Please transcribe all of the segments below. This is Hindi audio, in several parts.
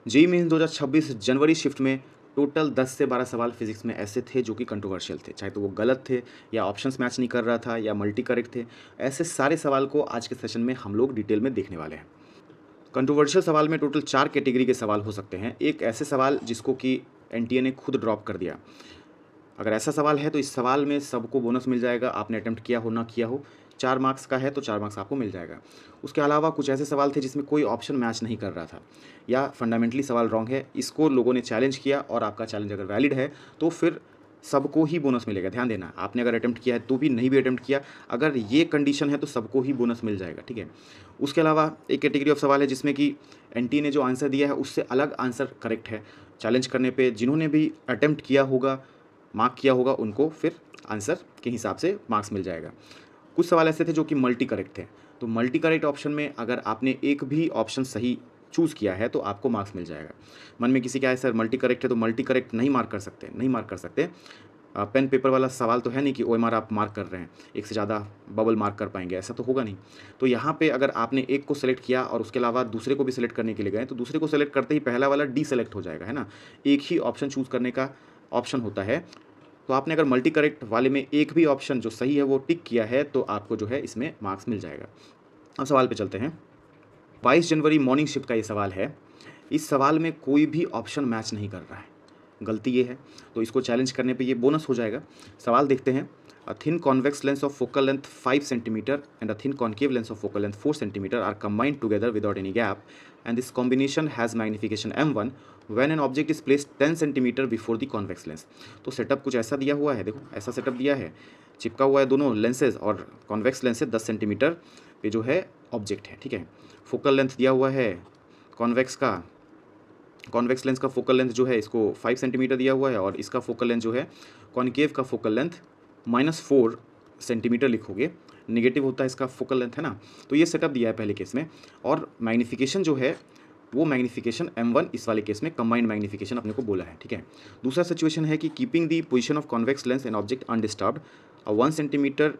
जेईई मेंस 2026 जनवरी शिफ्ट में टोटल 10 से 12 सवाल फिजिक्स में ऐसे थे जो कि कंट्रोवर्शियल थे, चाहे तो वो गलत थे या ऑप्शंस मैच नहीं कर रहा था या मल्टी करेक्ट थे। ऐसे सारे सवाल को आज के सेशन में हम लोग डिटेल में देखने वाले हैं। कंट्रोवर्शियल सवाल में टोटल 4 कैटेगरी के सवाल हो सकते हैं। एक ऐसे सवाल जिसको कि एनटीए ने खुद ड्रॉप कर दिया। अगर ऐसा सवाल है तो इस सवाल में सबको बोनस मिल जाएगा, आपने अटेम्प्ट किया हो ना किया हो। 4 मार्क्स का है तो 4 मार्क्स आपको मिल जाएगा। उसके अलावा कुछ ऐसे सवाल थे जिसमें कोई ऑप्शन मैच नहीं कर रहा था या फंडामेंटली सवाल रॉन्ग है, इसको लोगों ने चैलेंज किया और आपका चैलेंज अगर वैलिड है तो फिर सबको ही बोनस मिलेगा। ध्यान देना, आपने अगर अटेम्प्ट किया है तो भी, नहीं भी अटेम्प्ट किया, अगर ये कंडीशन है तो सबको ही बोनस मिल जाएगा, ठीक है। उसके अलावा एक कैटेगरी ऑफ सवाल है जिसमें कि एनटी ने जो आंसर दिया है उससे अलग आंसर करेक्ट है। चैलेंज करने पे जिन्होंने भी अटेम्प्ट किया होगा, मार्क किया होगा, उनको फिर आंसर के हिसाब से मार्क्स मिल जाएगा। कुछ सवाल ऐसे थे जो कि मल्टी करेक्ट थे, तो मल्टी करेक्ट ऑप्शन में अगर आपने एक भी ऑप्शन सही चूज़ किया है तो आपको मार्क्स मिल जाएगा। मन में किसी क्या है, सर मल्टी करेक्ट है तो मल्टी करेक्ट नहीं मार्क कर सकते, नहीं मार्क कर सकते। पेन पेपर वाला सवाल तो है नहीं कि ओएमआर आप मार्क कर रहे हैं, एक से ज़्यादा बबल मार्क कर पाएंगे, ऐसा तो होगा नहीं। तो यहाँ पे अगर आपने एक को सेलेक्ट किया और उसके अलावा दूसरे को भी सेलेक्ट करने के लिए गए तो दूसरे को सेलेक्ट करते ही पहला वाला डी सेलेक्ट हो जाएगा, है ना। एक ही ऑप्शन चूज़ करने का ऑप्शन होता है। तो आपने अगर मल्टी करेक्ट वाले में एक भी ऑप्शन जो सही है वो टिक किया है तो आपको जो है इसमें मार्क्स मिल जाएगा। अब सवाल पे चलते हैं। 22 जनवरी मॉर्निंग शिफ्ट का ये सवाल है। इस सवाल में कोई भी ऑप्शन मैच नहीं कर रहा है, गलती ये है, तो इसको चैलेंज करने पे ये बोनस हो जाएगा। सवाल देखते हैं। A thin convex lens of focal length 5 centimetre and a thin concave lens of focal length 4 centimetre are combined together without any gap and this combination has magnification m1 when an object is placed 10 centimetre before the convex lens. तो सेटअप कुछ ऐसा दिया हुआ है, देखो ऐसा सेटअप दिया है, चिपका हुआ है दोनों लेंसेज और कॉन्वेक्स लेंस से 10 सेंटीमीटर पे जो है ऑब्जेक्ट है, ठीक है। फोकल लेंथ दिया हुआ है कॉन्वेक्स का, कॉन्वेक्स लेंस का फोकल लेंथ जो है इसको 5 सेंटीमीटर दिया हुआ है और इसका फोकल लेंथ जो है कॉन्केव का फोकल लेंथ -4 सेंटीमीटर लिखोगे, नेगेटिव होता है इसका फोकल लेंथ, है ना। तो ये सेटअप दिया है पहले केस में और मैग्नीफिकेशन जो है वो मैग्नीफिकेशन m1 इस वाले केस में कंबाइंड मैग्नीफिकेशन अपने को बोला है, ठीक है। दूसरा सिचुएशन है कि keeping the position of convex lens and object undisturbed, a 1 centimetre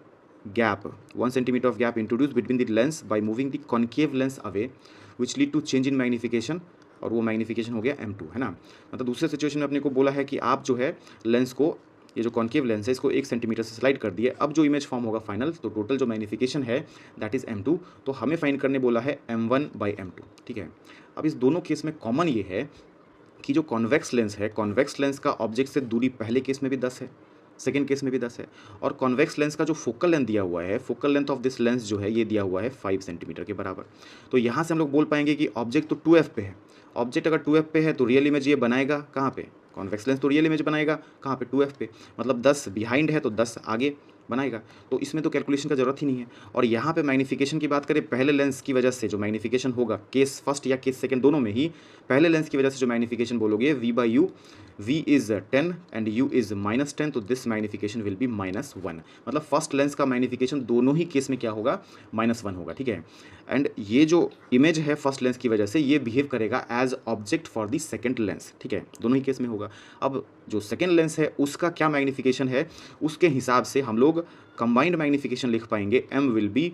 gap 1 centimeter of gap introduced between the lens by moving the concave lens away which lead to change in magnification, और वो मैग्नीफिकेशन हो गया m2, है ना। मतलब दूसरे सिचुएशन में अपने को बोला है कि आप जो है लेंस को, ये जो कॉन्केव लेंस है इसको 1 सेंटीमीटर से स्लाइड कर दिए, अब जो इमेज फॉर्म होगा फाइनल, तो टोटल जो मैग्नीफिकेशन है दैट इज़ m2, तो हमें फाइंड करने बोला है m1/m2, ठीक है। अब इस दोनों केस में कॉमन ये है कि जो कॉन्वेक्स लेंस है, कॉन्वेक्स लेंस का ऑब्जेक्ट से दूरी पहले केस में भी 10 है, सेकेंड केस में भी 10 है, और कॉन्वेक्स लेंस का जो फोकल लेंथ दिया हुआ है, focal length of this lens जो है ये दिया हुआ है 5 सेंटीमीटर के बराबर। तो यहाँ से हम लोग बोल पाएंगे कि ऑब्जेक्ट तो 2f पे है, ऑब्जेक्ट अगर 2f पे है तो रियल इमेज ये बनाएगा कहाँ पे, कॉन्वेक्स लेंस तो रियल इमेज बनाएगा कहाँ पे, 2f पे, मतलब 10 बिहाइंड है तो 10 आगे बनाएगा, तो इसमें तो कैलकुलेशन का जरूरत ही नहीं है। और यहाँ पे मैग्नीफिकेशन की बात करें, पहले लेंस की वजह से जो मैग्नीफिकेशन होगा, केस फर्स्ट या केस सेकंड दोनों में ही पहले लेंस की वजह से जो मैग्नीफिकेशन बोलोगे v/u, v is 10 and u is -10, तो दिस मैग्नीफिकेशन विल बी -1, मतलब फर्स्ट लेंस का मैग्नीफिकेशन दोनों ही केस में क्या होगा, -1 होगा, ठीक है। एंड ये जो इमेज है फर्स्ट लेंस की वजह से ये बिहेव करेगा as object for the second lens, ठीक है, दोनों ही केस में होगा। अब जो सेकेंड लेंस है उसका क्या मैग्नीफिकेशन है, उसके हिसाब से हम लोग कंबाइंड मैग्नीफिकेशन लिख पाएंगे, m विल बी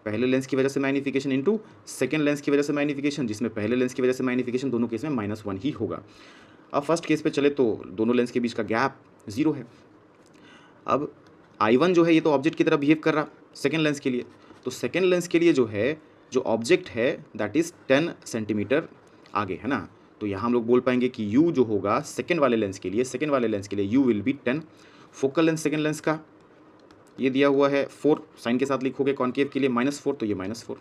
पहले लेंस की वजह से मैग्नीफिकेशन इनटू सेकेंड लेंस की वजह से मैग्नीफिकेशन, जिसमें पहले लेंस की वजह से मैग्नीफिकेशन दोनों केस में -1 ही होगा। अब फर्स्ट केस पे चले तो दोनों लेंस के बीच का गैप 0 है। अब I1 जो है ये तो ऑब्जेक्ट की तरह बिहेव कर रहा सेकेंड लेंस के लिए, तो सेकेंड लेंस के लिए जो है जो ऑब्जेक्ट है दैट इज़ 10 सेंटीमीटर आगे, है ना। तो यहाँ हम लोग बोल पाएंगे कि u जो होगा सेकेंड वाले लेंस के लिए, सेकेंड वाले लेंस के लिए u will be 10, focal lens second lens का ये दिया हुआ है 4, साइन के साथ लिखोगे, कॉन्केव के लिए -4 तो ये -4।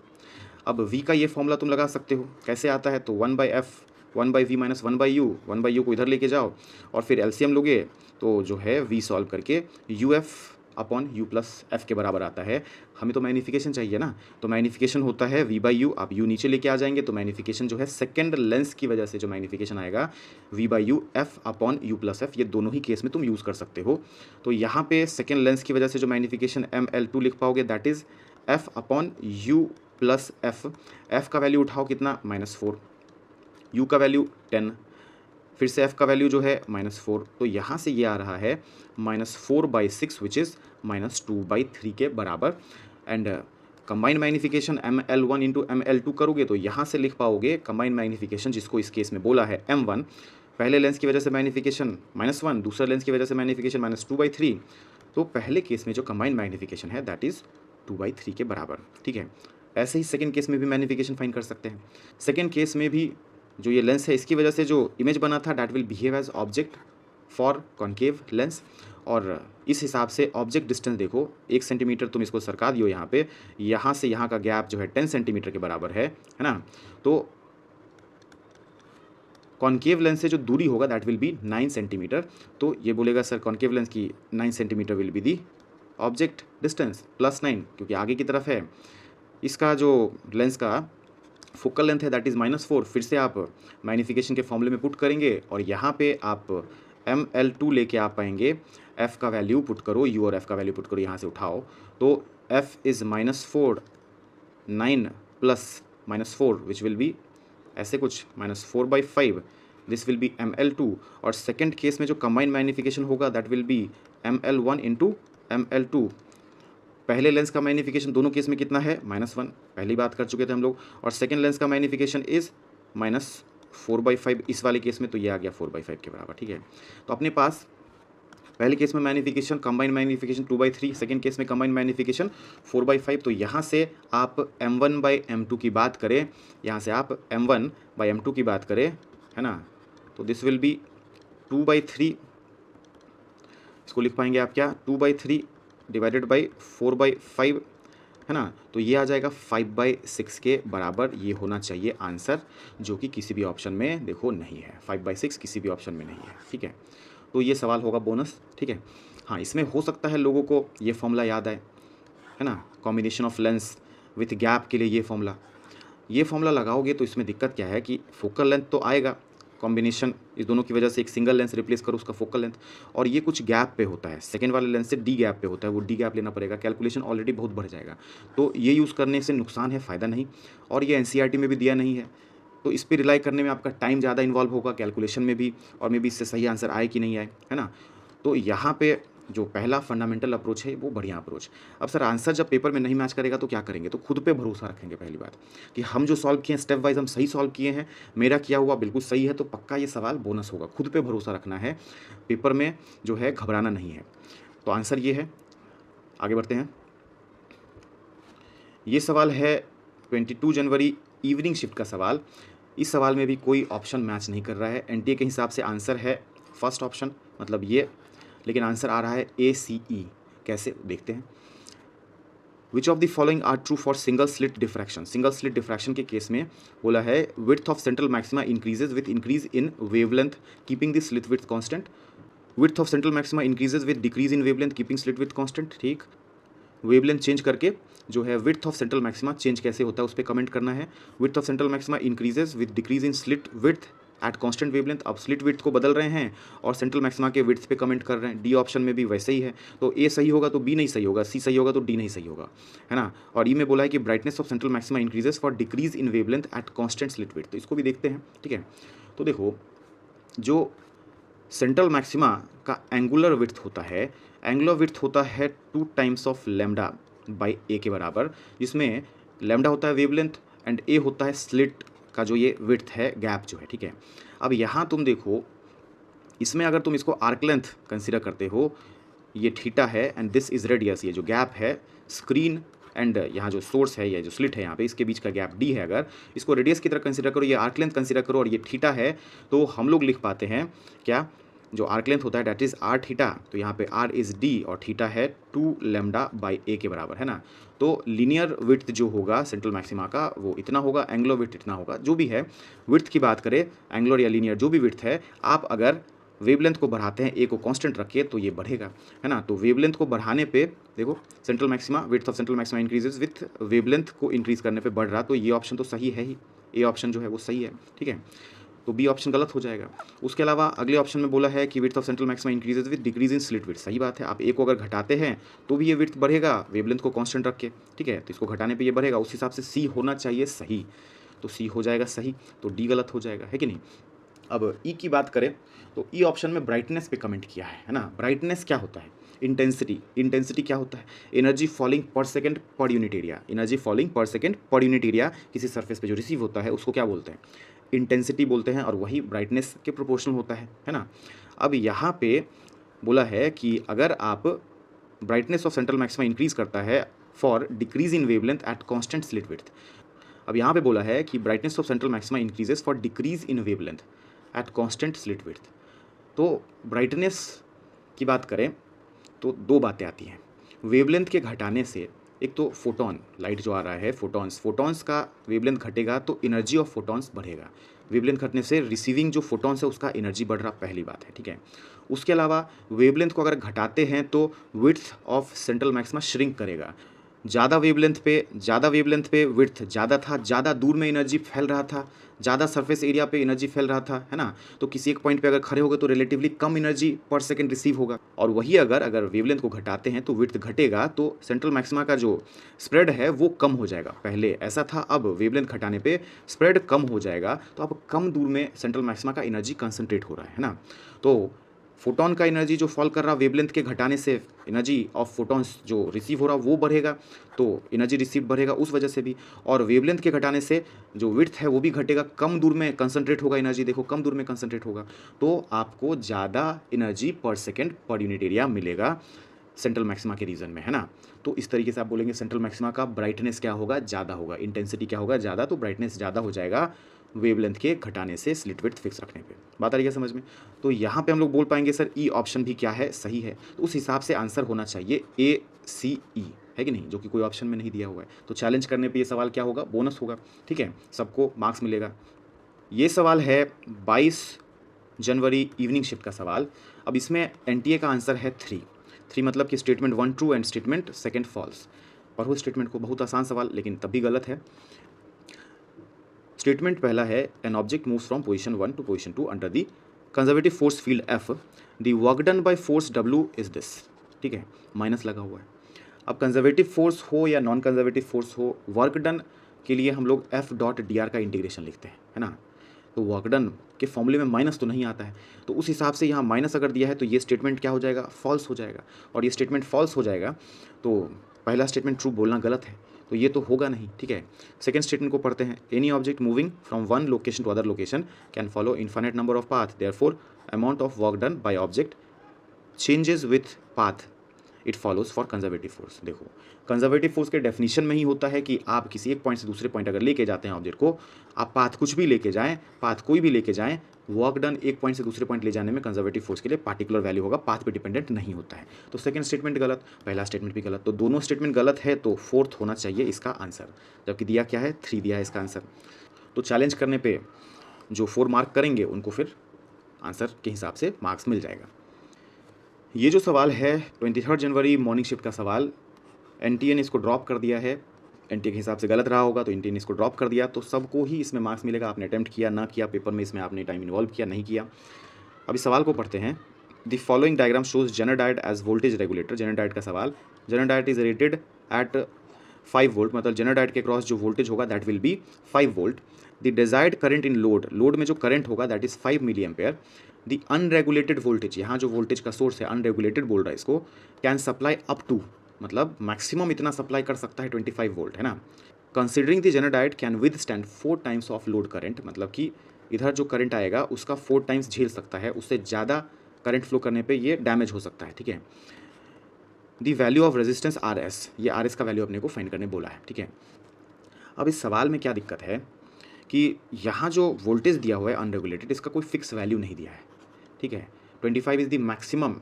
अब v का ये फॉर्मूला तुम लगा सकते हो, कैसे आता है, तो 1/f 1/v - 1/u, 1/u को इधर लेके जाओ और फिर एलसीएम लोगे तो जो है v सॉल्व करके uf/u+f के बराबर आता है। हमें तो मैग्नीफिकेशन चाहिए ना, तो मैग्नीफिकेशन होता है v/u, आप u नीचे लेके आ जाएंगे तो मैग्नीफिकेशन जो है सेकेंड लेंस की वजह से जो मैग्नीफिकेशन आएगा v/u f/u+f, ये दोनों ही केस में तुम यूज़ कर सकते हो। तो यहाँ पे सेकेंड लेंस की वजह से जो मैग्नीफिकेशन ml2 लिख पाओगे दैट इज़ f/u+f, f का वैल्यू उठाओ कितना, -4, u का वैल्यू 10, फिर से f का वैल्यू जो है -4, तो यहाँ से ये आ रहा है -4/6 विच इज़ -2/3 के बराबर। And combined magnification ML1 into ML2 करोगे तो यहाँ से लिख पाओगे कंबाइंड मैग्नीफिकेशन, जिसको इस केस में बोला है M1, पहले लेंस की वजह से मैग्नीफिकेशन -1, दूसरे लेंस की वजह से मैग्नीफिकेशन -2/3। तो पहले केस में जो कंबाइंड मैग्नीफिकेशन है दैट इज़ 2/3 के बराबर, ठीक है। ऐसे ही सेकेंड केस में भी मैग्नीफिकेशन फाइंड कर सकते हैं। सेकेंड केस में भी जो ये लेंस है इसकी वजह से जो इमेज बना था that will behave as object for concave lens, और इस हिसाब से ऑब्जेक्ट डिस्टेंस देखो 1 सेंटीमीटर तुम इसको सरका दियो यहाँ पे, यहाँ से यहाँ का गैप जो है 10 सेंटीमीटर के बराबर है ना। तो कॉन्केव लेंस से जो दूरी होगा दैट विल बी 9 सेंटीमीटर। तो ये बोलेगा सर कॉन्केव लेंस की 9 centimetre will be the object distance +9, क्योंकि आगे की तरफ है। इसका जो लेंस का फोकल लेंथ है दैट इज़ -4, फिर से आप मैग्नीफिकेशन के फॉर्मूले में पुट करेंगे और यहाँ पे आप ML2 लेके आप पाएंगे, f का वैल्यू पुट करो, u और f का वैल्यू पुट करो, यहाँ से उठाओ तो f is -4, 9 plus -4 which will be ऐसे कुछ -4/5, दिस विल बी ML2। और सेकेंड केस में जो कंबाइंड मैग्नीफिकेशन होगा that will B ML1 into ML2। पहले लेंस का मैग्नीफिकेशन दोनों केस में कितना है -1, पहली बात कर चुके थे हम लोग, और सेकेंड लेंस का मैग्नीफिकेशन इज़ -4/5 इस वाले केस में, तो ये आ गया 4/5 के बराबर, ठीक है। तो अपने पास पहले केस में magnification combined magnification 2/3, second case में कंबाइंड मैग्नीफिकेशन 4/5। तो यहाँ से आप M1/M2 की बात करें, यहाँ से आप M1/M2 की बात करें, है ना, तो दिस विल बी 2/3, इसको लिख पाएंगे आप क्या 2/3 डिवाइडेड बाई 4/5, है ना। तो ये आ जाएगा 5/6 के बराबर, ये होना चाहिए आंसर, जो कि किसी भी ऑप्शन में देखो नहीं है, 5/6 किसी भी ऑप्शन में नहीं है, ठीक है। तो ये सवाल होगा बोनस, ठीक है। हाँ, इसमें हो सकता है लोगों को ये फॉर्मूला याद आए, है ना, combination of lens with gap के लिए ये फॉर्मूला लगाओगे तो इसमें दिक्कत क्या है कि फोकल लेंथ तो आएगा, कॉम्बिनेशन इस दोनों की वजह से एक सिंगल लेंस रिप्लेस करो उसका फोकल लेंथ, और ये कुछ गैप पे होता है, सेकेंड वाले लेंस से डी गैप पे होता है, वो डी गैप लेना पड़ेगा, कैलकुलेशन ऑलरेडी बहुत बढ़ जाएगा। तो ये यूज़ करने से नुकसान है, फ़ायदा नहीं, और ये NCERT में भी दिया नहीं है, तो इस पर रिलाई करने में आपका टाइम ज़्यादा इन्वॉल्व होगा कैलकुलेशन में भी, और मे बी इससे सही आंसर आए कि नहीं आए, है ना। तो यहाँ पे जो पहला फंडामेंटल अप्रोच है वो बढ़िया अप्रोच। अब सर आंसर जब पेपर में नहीं मैच करेगा तो क्या करेंगे, तो खुद पे भरोसा रखेंगे, पहली बात कि हम जो सॉल्व किए हैं स्टेप वाइज हम सही सॉल्व किए हैं, मेरा किया हुआ बिल्कुल सही है, तो पक्का ये सवाल बोनस होगा। खुद पे भरोसा रखना है, पेपर में जो है घबराना नहीं है। तो आंसर ये है, आगे बढ़ते हैं। ये सवाल है 22 जनवरी इवनिंग शिफ्ट का सवाल। इस सवाल में भी कोई ऑप्शन मैच नहीं कर रहा है, NTA के हिसाब से आंसर है फर्स्ट ऑप्शन, मतलब ये, लेकिन आंसर आ रहा है ACE। कैसे देखते हैं। Which of the following are true for single slit diffraction. Single slit diffraction के केस में बोला है width of central maxima increases with increase in wavelength keeping the slit width constant. Width of central maxima increases with decrease in wavelength keeping slit width constant, ठीक। वेवलेंथ चेंज करके जो है width of central maxima change कैसे होता है उस पर कमेंट करना है। Width of central maxima increases with decrease in slit width at constant wavelength. अब स्लिट विड्थ को बदल रहे हैं और सेंट्रल मैक्सिमा के विड्थ पे कमेंट कर रहे हैं। डी ऑप्शन में भी वैसे ही है, तो ए सही होगा तो बी नहीं सही होगा, सी सही होगा तो डी नहीं सही होगा, है ना। और ई में बोला है कि brightness of central maxima increases for decrease in wavelength at constant slit width, तो इसको भी देखते हैं, ठीक है। तो देखो जो सेंट्रल मैक्सिमा का एंगुलर विड्थ होता है, एंगुलर विड्थ होता है 2 टाइम्स ऑफ लैम्डा बाई ए के बराबर, जिसमें लैम्डा होता है वेवलेंथ एंड ए होता है स्लिट का जो ये विड्थ है, गैप जो है, ठीक है। अब यहाँ तुम देखो, इसमें अगर तुम इसको आर्क लेंथ कंसिडर करते हो, ये थीटा है एंड दिस इज रेडियस, ये जो गैप है स्क्रीन एंड यहाँ जो सोर्स है, ये जो स्लिट है यहाँ पे, इसके बीच का गैप डी है, अगर इसको रेडियस की तरह कंसिडर करो, ये आर्क लेंथ कंसिडर करो और ये थीटा है, तो हम लोग लिख पाते हैं क्या, जो आर्क लेंथ होता है डैट इज़ आर थीटा, तो यहाँ पे आर इज़ डी और थीटा है 2 लैम्डा बाई ए के बराबर, है ना। तो लीनियर विड्थ जो होगा सेंट्रल मैक्सिमा का वो इतना होगा, एंगुलर विड्थ इतना होगा, जो भी है। विड्थ की बात करें, एंगुलर या लीनियर जो भी विड्थ है, आप अगर वेवलेंथ को बढ़ाते हैं, ए को कांस्टेंट रखिए तो ये बढ़ेगा, है ना। तो वेवलेंथ को बढ़ाने पे देखो central maxima, width of central maxima increases with wavelength को इंक्रीज करने पे बढ़ रहा, तो ये ऑप्शन तो सही है ही, ए ऑप्शन जो है वो सही है, ठीक है। तो बी ऑप्शन गलत हो जाएगा। उसके अलावा अगले ऑप्शन में बोला है कि width of central maxima increases with decrease in slit width, सही बात है। आप ए को अगर घटाते हैं तो भी ये विड्थ बढ़ेगा वेवलेंथ को कांस्टेंट रख के, ठीक है। तो इसको घटाने पे ये बढ़ेगा, उस हिसाब से सी होना चाहिए सही, तो सी हो जाएगा सही, तो डी गलत हो जाएगा, है कि नहीं। अब ई की बात करें तो ई ऑप्शन में ब्राइटनेस पे कमेंट किया है ना। ब्राइटनेस क्या होता है, इंटेंसिटी, इंटेंसिटी क्या होता है? एनर्जी फॉलिंग पर second per unit area, energy falling पर सेकंड पर यूनिट एरिया किसी सरफेस पे जो रिसीव होता है उसको क्या बोलते हैं? इंटेंसिटी बोलते हैं, और वही ब्राइटनेस के प्रोपोर्शनल होता है ना। अब यहाँ पे बोला है कि अगर आप brightness of central maxima increase करता है for decrease in wavelength at constant slit width. अब यहाँ पे बोला है कि brightness of central maxima increases for decrease in wavelength at constant slit width. तो ब्राइटनेस की बात करें तो दो बातें आती हैं। वेवलेंथ के घटाने से एक तो फोटोन, लाइट जो आ रहा है, फोटॉन्स का वेवलेंथ घटेगा तो एनर्जी ऑफ फोटॉन्स बढ़ेगा। वेवलेंथ घटने से रिसीविंग जो फोटॉन्स है उसका एनर्जी बढ़ रहा, पहली बात है, ठीक है। उसके अलावा वेवलेंथ को अगर घटाते हैं तो width of central maxima shrink करेगा। ज़्यादा वेवलेंथ पे विड्थ ज़्यादा था, ज़्यादा दूर में एनर्जी फैल रहा था, ज़्यादा सरफेस एरिया पे एनर्जी फैल रहा था, है ना। तो किसी एक पॉइंट पे अगर खड़े हो गए तो रिलेटिवली कम एनर्जी पर सेकंड रिसीव होगा। और वही अगर वेवलेंथ को घटाते हैं तो विड्थ घटेगा, तो सेंट्रल मैक्सिमा का जो स्प्रेड है वो कम हो जाएगा। पहले ऐसा था, अब वेवलेंथ घटाने पे स्प्रेड कम हो जाएगा, तो अब कम दूर में सेंट्रल मैक्सिमा का एनर्जी कंसंट्रेट हो रहा है ना। तो फोटॉन का एनर्जी जो फॉल कर रहा वेवलेंथ के घटाने से, एनर्जी ऑफ फोटॉन्स जो रिसीव हो रहा वो बढ़ेगा, तो एनर्जी रिसीव बढ़ेगा उस वजह से भी। और वेवलेंथ के घटाने से जो विड्थ है वो भी घटेगा, कम दूर में कंसंट्रेट होगा एनर्जी, देखो कम दूर में कंसंट्रेट होगा, तो आपको ज़्यादा एनर्जी पर सेकेंड पर यूनिट एरिया मिलेगा सेंट्रल मैक्सिमा के रीजन में, है ना। तो इस तरीके से आप बोलेंगे सेंट्रल मैक्सिमा का ब्राइटनेस क्या होगा? ज़्यादा होगा। इंटेंसिटी क्या होगा? ज़्यादा। तो ब्राइटनेस ज़्यादा हो जाएगा वेवलेंथ के घटाने से स्लिट विड्थ फिक्स रखने पे। बात आ रही है समझ में? तो यहाँ पे हम लोग बोल पाएंगे सर ई ऑप्शन भी क्या है? सही है। तो उस हिसाब से आंसर होना चाहिए ए सी ई, है कि नहीं, जो कि कोई ऑप्शन में नहीं दिया हुआ है। तो चैलेंज करने पे ये सवाल क्या होगा? बोनस होगा, ठीक है, सबको मार्क्स मिलेगा। ये सवाल है 22 जनवरी इवनिंग शिफ्ट का सवाल। अब इसमें एनटीए का आंसर है 3 मतलब कि statement 1 true and statement second false. पढ़ो स्टेटमेंट को, बहुत आसान सवाल लेकिन तब भी गलत है। स्टेटमेंट पहला है an object moves from position 1 to position 2 under the conservative force field F, the work done by force W is this, ठीक है, माइनस लगा हुआ है। अब कंजर्वेटिव फोर्स हो या नॉन कंजर्वेटिव फोर्स हो, वर्क डन के लिए हम लोग एफ डॉट डी आर का इंटीग्रेशन लिखते हैं, है ना। तो वर्क डन के फॉर्मूले में माइनस तो नहीं आता है, तो उस हिसाब से यहाँ माइनस अगर दिया है तो ये स्टेटमेंट क्या हो जाएगा? फॉल्स हो जाएगा। और ये स्टेटमेंट फॉल्स हो जाएगा तो पहला स्टेटमेंट ट्रू बोलना गलत है, तो ये तो होगा नहीं, ठीक है। सेकंड स्टेटमेंट को पढ़ते हैं। Any object moving from one location to other location can follow infinite number of path, therefore amount of work done by object changes with path it follows for conservative force. देखो कंजर्वेटिव फोर्स के डेफिनेशन में ही होता है कि आप किसी एक पॉइंट से दूसरे पॉइंट अगर लेके जाते हैं ऑब्जेक्ट को, आप पाथ कुछ भी लेके जाएं, पाथ कोई भी लेके जाएं, वर्क डन एक पॉइंट से दूसरे पॉइंट ले जाने में कंजर्वेटिव फोर्स के लिए पार्टिकुलर वैल्यू होगा, पाथ पे डिपेंडेंट नहीं होता है। तो सेकंड स्टेटमेंट गलत, पहला स्टेटमेंट भी गलत, तो दोनों स्टेटमेंट गलत है, तो फोर्थ होना चाहिए इसका आंसर, जबकि दिया क्या है? 3 दिया है इसका आंसर। तो चैलेंज करने पर जो 4 मार्क करेंगे उनको फिर आंसर के हिसाब से मार्क्स मिल जाएगा। ये जो सवाल है 23 जनवरी मॉर्निंग शिफ्ट का सवाल, एनटीए ने इसको ड्रॉप कर दिया है, एनटीए के हिसाब से गलत रहा होगा तो एनटीए ने इसको ड्रॉप कर दिया, तो सबको ही इसमें मार्क्स मिलेगा। आपने अटेम्प्ट किया ना किया, पेपर में इसमें आपने टाइम इन्वॉल्व किया नहीं किया। अब इस सवाल को पढ़ते हैं। The following diagram shows zener diode as voltage regulator. Zener diode का सवाल, zener diode is rated at 5 volt, मतलब जेनर डायोड के क्रॉस जो वोल्टेज होगा that will be 5 volt. The desired current in load में जो करंट होगा that is 5 milli ampere. The unregulated voltage, यहाँ जो वोल्टेज का सोर्स है अनरेगुलेटेड बोल रहा है इसको, कैन सप्लाई अप टू, मतलब मैक्सिमम इतना सप्लाई कर सकता है 25 वोल्ट, है ना। Considering the zener diode can withstand 4 times of load current, मतलब कि इधर जो करंट आएगा उसका 4 टाइम्स झेल सकता है, उससे ज़्यादा करंट फ्लो करने पे ये डैमेज हो सकता है, ठीक है। The value of resistance R S, ये आर एस का वैल्यू अपने को फाइंड करने बोला है, ठीक है। अब इस सवाल में क्या दिक्कत है कि यहाँ जो वोल्टेज दिया हुआ है अनरेगुलेटेड, इसका कोई फिक्स वैल्यू नहीं दिया है, ठीक है। 25 इज़ द मैक्सिमम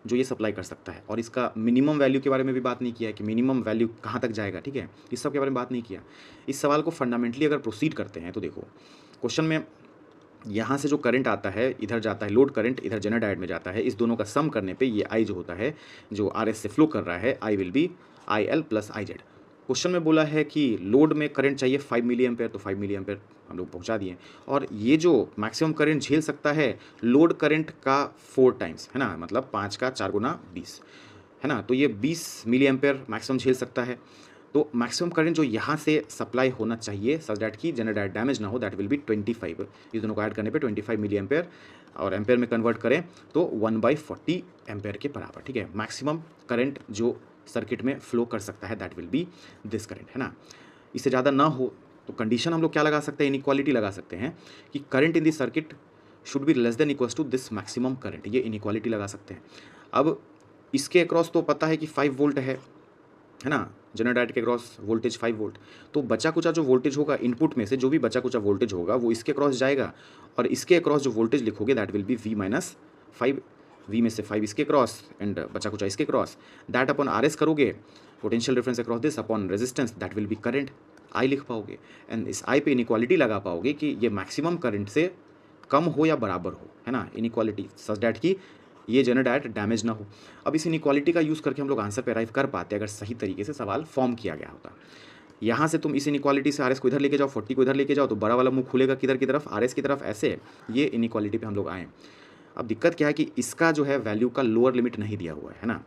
जो ये सप्लाई कर सकता है, और इसका मिनिमम वैल्यू के बारे में भी बात नहीं किया है कि मिनिमम वैल्यू कहाँ तक जाएगा, ठीक है, इस सब के बारे में बात नहीं किया। इस सवाल को फंडामेंटली अगर प्रोसीड करते हैं तो देखो क्वेश्चन में यहाँ से जो करंट आता है इधर जाता है लोड करंट, इधर जेनर डायोड में जाता है, इस दोनों का सम करने पे ये आई जो होता है जो आर एस से फ्लो कर रहा है, I will be I L plus I Z. Question में बोला है कि लोड में करंट चाहिए 5 मिली एम्पेयर, तो 5 मिली एम्पेयर हम लोग पहुंचा दिए, और ये जो मैक्सिमम करंट झेल सकता है लोड करंट का 4 टाइम्स, है ना, मतलब 5 का 4 गुना 20, है ना, तो ये 20 मिली एम्पेयर मैक्सिमम झेल सकता है। तो मैक्सिमम करंट जो यहाँ से सप्लाई होना चाहिए सच दैट कि जनरल डायोड डैमेज ना हो, दैट विल बी 25। ये दोनों को ऐड करने पे 25 मिली एम्पेयर, और एम्पेयर में कन्वर्ट करें तो 1/40 एम्पेयर के बराबर, ठीक है। मैक्सिमम करंट जो सर्किट में फ्लो कर सकता है that will be this current, है ना। इससे ज़्यादा ना हो तो कंडीशन हम लोग क्या लगा सकते हैं, इनइक्वालिटी लगा सकते हैं कि current in this circuit should be less than equals to this maximum current, ये इनइक्वालिटी लगा सकते हैं। अब इसके अक्रॉस तो पता है कि 5 वोल्ट है ना, जनरल डायोड के अक्रॉस वोल्टेज 5 वोल्ट, तो बचा कुचा जो वोल्टेज होगा इनपुट में से, जो भी बचा कुचा वोल्टेज होगा वो इसके अक्रॉस जाएगा, और इसके अक्रॉस जो वोल्टेज लिखोगे that will B V-5, V में से 5 इसके क्रॉस एंड बचा कुचा इसके क्रॉस, दैट अपॉन RS करोगे, potential difference across this upon resistance, that will B current, I लिख पाओगे, एंड इस I पे इनइक्वालिटी लगा पाओगे कि ये मैक्सिमम करंट से कम हो या बराबर हो, है ना, इनइक्वालिटी सच दैट कि ये जनरल डायोड डैमेज ना हो। अब इस इनइक्वालिटी का यूज़ करके हम लोग आंसर पे अराइव कर पाते अगर सही तरीके से सवाल फॉर्म किया गया होता। यहाँ से तुम इस इनइक्वालिटी से RS को इधर लेके जाओ, 40 को इधर लेके जाओ, तो बड़ा वाला मुंह खुलेगा किधर की तरफ, RS की तरफ, ऐसे ये इनइक्वालिटी पे हम लोग आए। अब दिक्कत क्या है कि इसका जो है वैल्यू का लोअर लिमिट नहीं दिया हुआ है ना,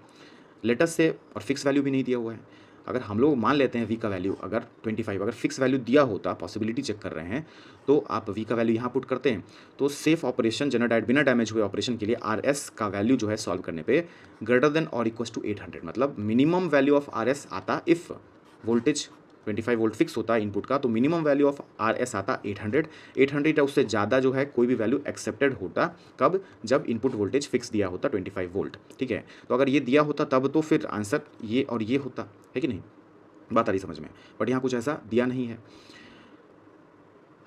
लेटेस्ट से, और फिक्स वैल्यू भी नहीं दिया हुआ है। अगर हम लोग मान लेते हैं V का वैल्यू अगर 25, अगर फिक्स वैल्यू दिया होता, पॉसिबिलिटी चेक कर रहे हैं, तो आप V का वैल्यू यहाँ पुट करते हैं, तो सेफ ऑपरेशन जनरल डायोड बिना डैमेज हुए ऑपरेशन के लिए RS का वैल्यू जो है सॉल्व करने पे ग्रेटर देन और इक्वल टू 800, मतलब मिनिमम वैल्यू ऑफ RS आता, इफ़ वोल्टेज 25 वोल्ट फिक्स होता है इनपुट का, तो मिनिमम वैल्यू ऑफ RS आता 800 या उससे ज़्यादा जो है कोई भी वैल्यू एक्सेप्टेड होता, कब, जब इनपुट वोल्टेज फिक्स दिया होता 25 वोल्ट, ठीक है। तो अगर ये दिया होता तब तो फिर आंसर ये और ये होता, है कि नहीं, बात आ रही समझ में, बट यहाँ कुछ ऐसा दिया नहीं है।